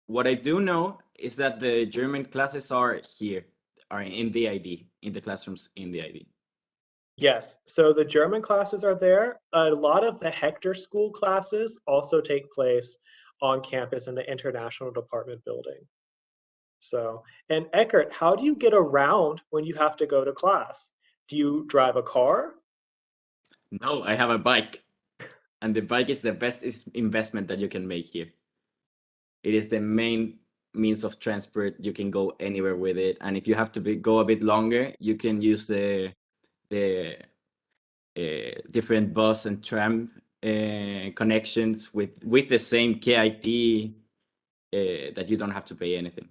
What I do know is that the German classes are here, are in the ID, in the classrooms in the ID. Yes, so the German classes are there. A lot of the Hector School classes also take place on campus in the international department building. So, and Eckert, how do you get around when you have to go to class? Do you drive a car? No, I have a bike, and the bike is the best investment that you can make here. It is the main means of transport. You can go anywhere with it, and if you have to go a bit longer, you can use the different bus and tram connections with the same KIT that you don't have to pay anything.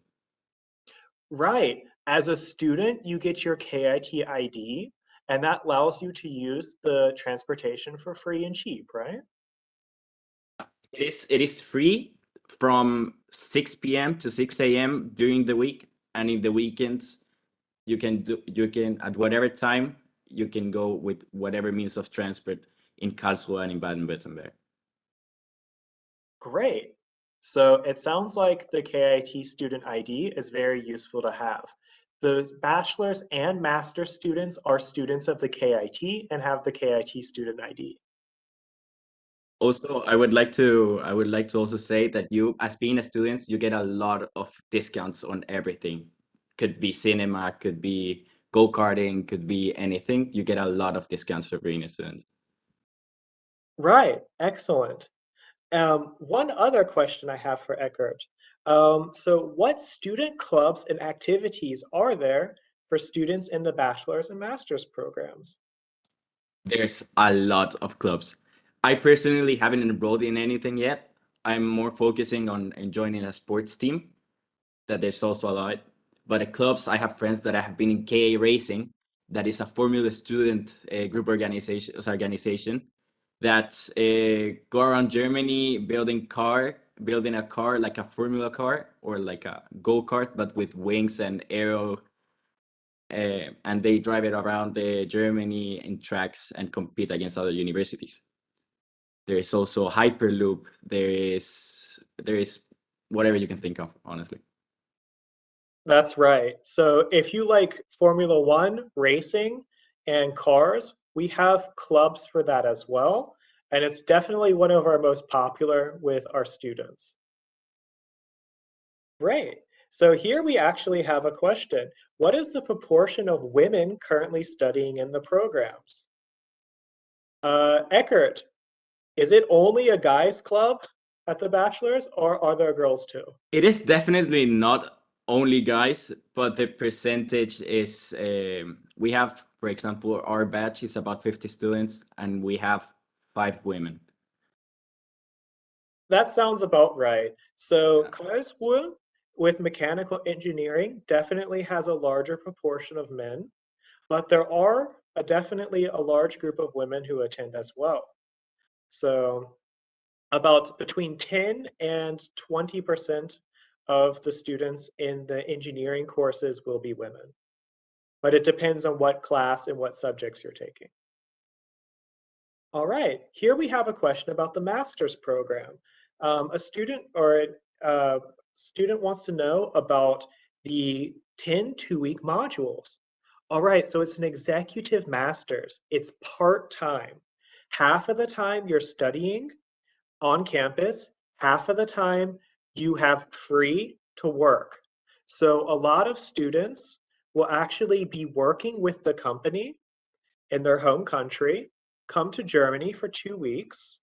Right. As a student, you get your KIT ID, and that allows you to use the transportation for free and cheap, right? It is free from 6 p.m. to 6 a.m. during the week, and in the weekends you can at whatever time you can go with whatever means of transport in Karlsruhe and in Baden-Württemberg. Great. So it sounds like the KIT student ID is very useful to have. The bachelor's and master's students are students of the KIT and have the KIT student ID. Also, I would like to also say that you, as being a student, you get a lot of discounts on everything. Could be cinema, could be go-karting, could be anything. You get a lot of discounts for being a student. Right, excellent. One other question I have for Eckert. So what student clubs and activities are there for students in the bachelor's and master's programs? There's a lot of clubs. I personally haven't enrolled in anything yet. I'm more focusing on joining a sports team. That there's also a lot. But the clubs, I have friends that have been in KA Racing, that is a Formula student group organization that go around Germany building a car like a Formula car or like a go-kart, but with wings and aero. And they drive it around Germany in tracks and compete against other universities. There is also Hyperloop. There is whatever you can think of, honestly. That's right. So if you like Formula One racing and cars, we have clubs for that as well. And it's definitely one of our most popular with our students. Great. So here we actually have a question. What is the proportion of women currently studying in the programs? Eckert, is it only a guys club at the bachelor's or are there girls too? It is definitely not only guys, but the percentage is we have, for example, our batch is about 50 students and we have 5 women. That sounds about right. So Yeah. Karlsruhe with mechanical engineering definitely has a larger proportion of men, but there are definitely a large group of women who attend as well. So about between 10 and 20% of the students in the engineering courses will be women, but it depends on what class and what subjects you're taking. All right, here we have a question about the master's program. A student or a student wants to know about the 10 two-week modules. All right, so it's an executive master's. It's part-time. Half of the time you're studying on campus, half of the time you have free to work. So a lot of students will actually be working with the company in their home country, come to Germany for 2 weeks,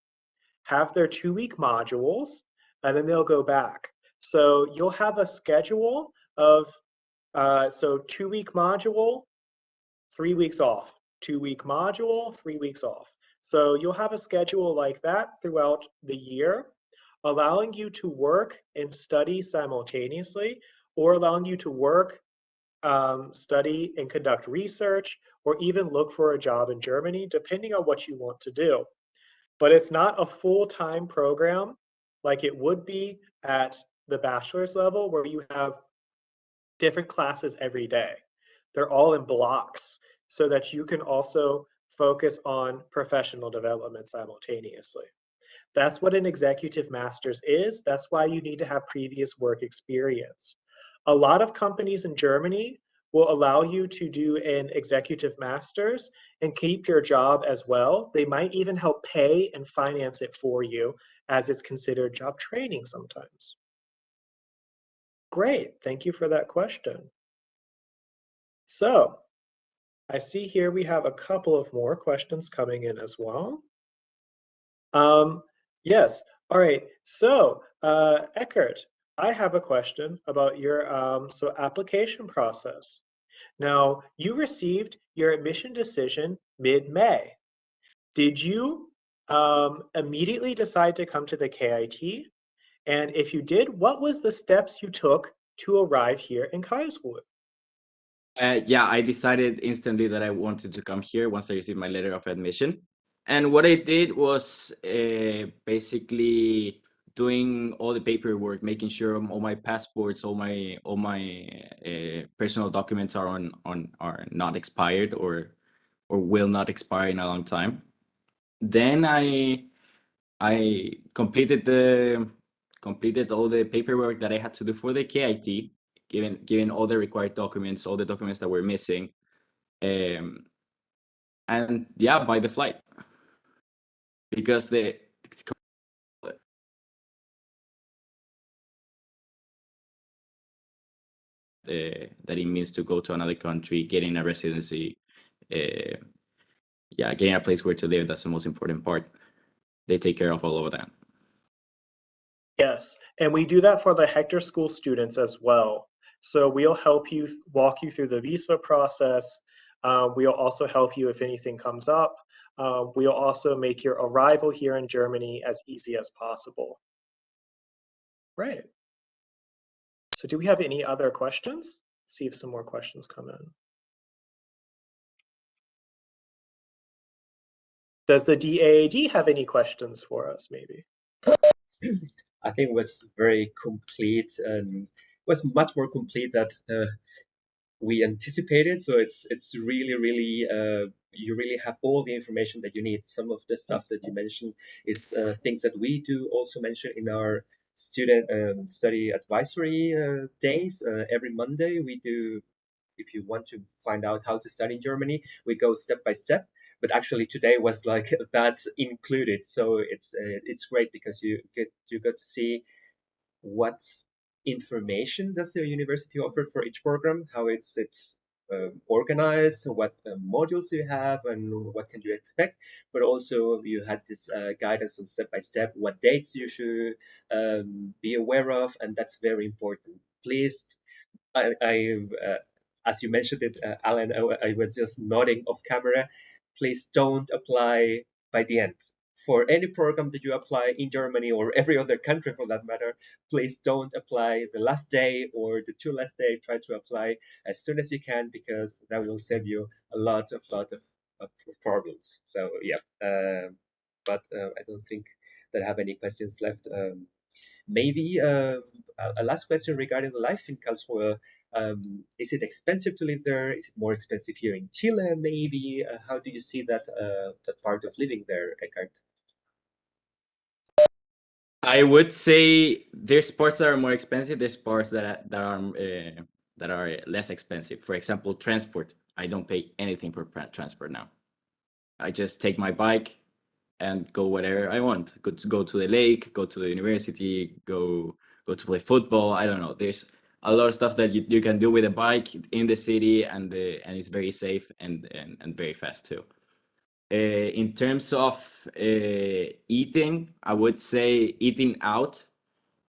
have their 2 week modules, and then they'll go back. So you'll have a schedule of, 2 week module, 3 weeks off, 2 week module, 3 weeks off. So you'll have a schedule like that throughout the year, allowing you to work and study simultaneously, or allowing you to work, study and conduct research, or even look for a job in Germany, depending on what you want to do. But it's not a full-time program like it would be at the bachelor's level, where you have different classes every day. They're all in blocks so that you can also focus on professional development simultaneously. That's what an executive master's is. That's why you need to have previous work experience. A lot of companies in Germany will allow you to do an executive master's and keep your job as well. They might even help pay and finance it for you, as it's considered job training sometimes. Great, thank you for that question. So, I see here we have a couple of more questions coming in as well. Um, yes. All right. So, Eckert, I have a question about your application process. Now, you received your admission decision mid-May. Did you immediately decide to come to the KIT? And if you did, what was the steps you took to arrive here in Karlsruhe? Yeah, I decided instantly that I wanted to come here once I received my letter of admission. And what I did was basically doing all the paperwork, making sure all my passports, all my personal documents are not expired or will not expire in a long time. Then I completed all the paperwork that I had to do for the KIT, given all the required documents, all the documents that were missing, um, and yeah, by the flight because that it means to go to another country, getting a residency, uh, yeah, getting a place where to live. That's the most important part. they take care of all of that. Yes, and we do that for the Hector School students as well. So we'll help you, walk you through the visa process. We'll also help you if anything comes up. We'll also make your arrival here in Germany as easy as possible. Right. So do we have any other questions? Let's see if some more questions come in. Does the DAAD have any questions for us, maybe? I think it was very complete and was much more complete that we anticipated. So it's really you really have all the information that you need. Some of the stuff that you mentioned is things that we do also mention in our student study advisory days. Every Monday we do. If you want to find out how to study in Germany, we go step by step. But actually today was like that included. So it's great because you got to see what information does the university offer for each program, how it's organized, what modules you have, and what can you expect. But also you had this guidance on step by step, what dates you should be aware of, and that's very important. Please, as you mentioned it, Alan, I was just nodding off camera. Please don't apply by the end. For any program that you apply in Germany or every other country for that matter, please don't apply the last day or the two last day. Try to apply as soon as you can because that will save you a lot of problems. So yeah, but I don't think that I have any questions left. Maybe a last question regarding life in Karlsruhe. Is it expensive to live there? Is it more expensive here in Chile? Maybe. How do you see that part of living there, Eckhart? I would say there's parts that are more expensive. There's parts that are less expensive. For example, transport. I don't pay anything for transport now. I just take my bike and go wherever I want. Go to the lake, go to the university, go to play football. I don't know. There's a lot of stuff that you can do with a bike in the city, and it's very safe and very fast too. In terms of eating, I would say eating out,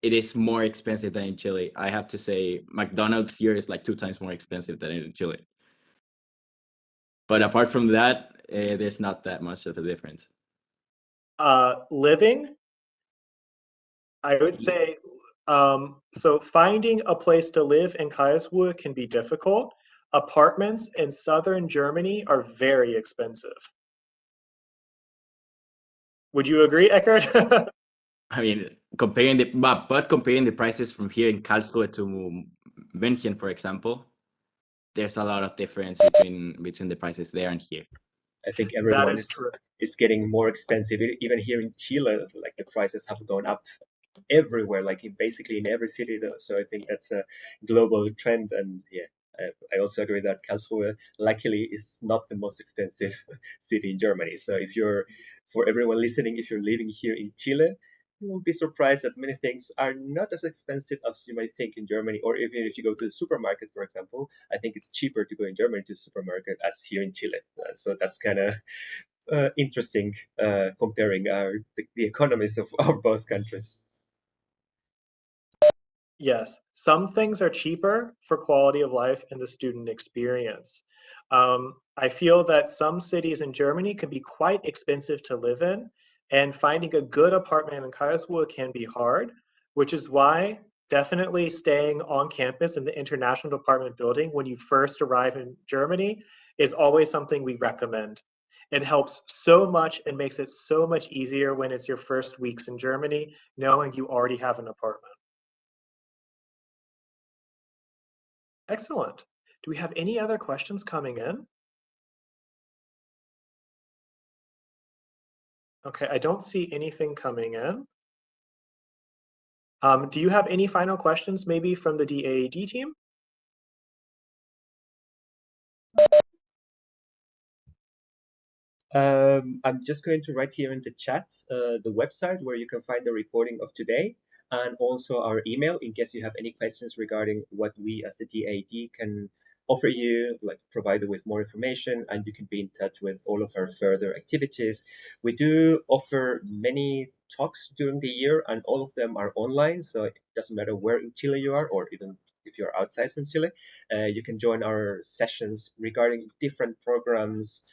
it is more expensive than in Chile. I have to say McDonald's here is like 2 times more expensive than in Chile. But apart from that, there's not that much of a difference. Living, I would say, so finding a place to live in Karlsruhe can be difficult. Apartments in southern Germany are very expensive. Would you agree, Eckert? I mean, comparing the prices from here in Karlsruhe to München, for example, there's a lot of difference between the prices there and here. I think That everyone is true. is getting more expensive. Even here in Chile, like the prices have gone up everywhere, like basically in every city. So I think that's a global trend. And yeah, I also agree that Karlsruhe, luckily, is not the most expensive city in Germany. So for everyone listening, if you're living here in Chile, you won't be surprised that many things are not as expensive as you might think in Germany. Or even if you go to the supermarket, for example, I think it's cheaper to go in Germany to the supermarket as here in Chile. So that's kind of interesting comparing the economies of our both countries. Yes, some things are cheaper for quality of life and the student experience. I feel that some cities in Germany can be quite expensive to live in, and finding a good apartment in Karlsruhe can be hard, which is why definitely staying on campus in the International Department building when you first arrive in Germany is always something we recommend. It helps so much and makes it so much easier when it's your first weeks in Germany, knowing you already have an apartment. Excellent. Do we have any other questions coming in? Okay, I don't see anything coming in. Do you have any final questions maybe from the DAAD team? I'm just going to write here in the chat the website where you can find the recording of today and also our email in case you have any questions regarding what we as the DAD can offer you, like provide you with more information, and you can be in touch with all of our further activities. We do offer many talks during the year, and all of them are online, so it doesn't matter where in Chile you are, or even if you're outside from Chile, you can join our sessions regarding different programs,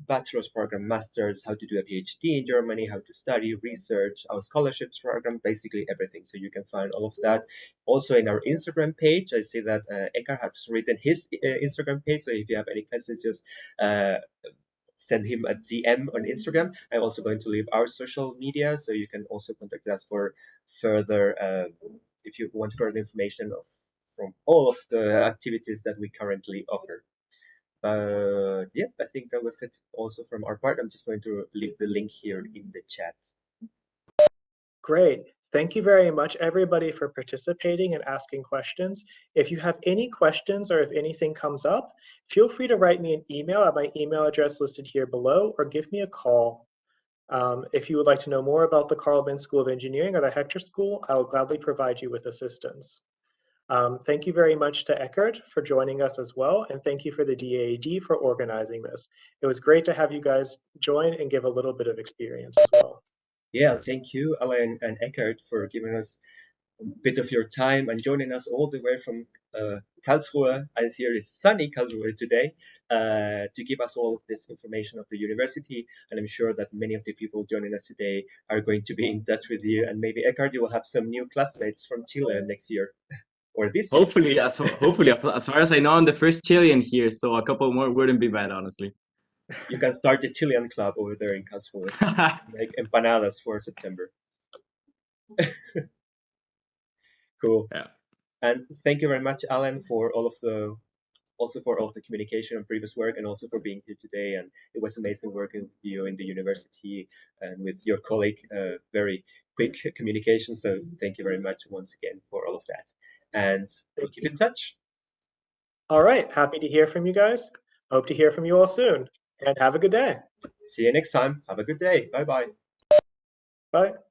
bachelor's program, master's, how to do a PhD in Germany, how to study, research, our scholarships program, basically everything. So you can find all of that also in our Instagram page. I see that Eckhart has written his Instagram page. So if you have any questions, just send him a DM on Instagram. I'm also going to leave our social media, so you can also contact us for further, if you want further information from all of the activities that we currently offer. Yeah, I think that was it also from our part. I'm just going to leave the link here in the chat. Great. Thank you very much, everybody, for participating and asking questions. If you have any questions or if anything comes up, feel free to write me an email at my email address listed here below, or give me a call. If you would like to know more about the Karl Benz School of Engineering or the Hector School, I will gladly provide you with assistance. Thank you very much to Eckhart for joining us as well, and thank you for the DAAD for organizing this. It was great to have you guys join and give a little bit of experience as well. Yeah, thank you, Alan and Eckhart, for giving us a bit of your time and joining us all the way from Karlsruhe, and here is sunny Karlsruhe today, to give us all of this information of the university. And I'm sure that many of the people joining us today are going to be in touch with you. And maybe, Eckhart, you will have some new classmates from Chile next year or this year. Hopefully, as far as I know, I'm the first Chilean here, so a couple more wouldn't be bad, honestly. You can start the Chilean club over there in Karlsruhe. Make empanadas for September. Cool. Yeah. And thank you very much, Alan, for all of the communication and previous work, and also for being here today. And it was amazing working with you in the university and with your colleague. Very quick communication. So thank you very much once again for all of that. And we'll keep in touch. All right, happy to hear from you guys. Hope to hear from you all soon, and have a good day. See you next time. Have a good day. Bye-bye. Bye.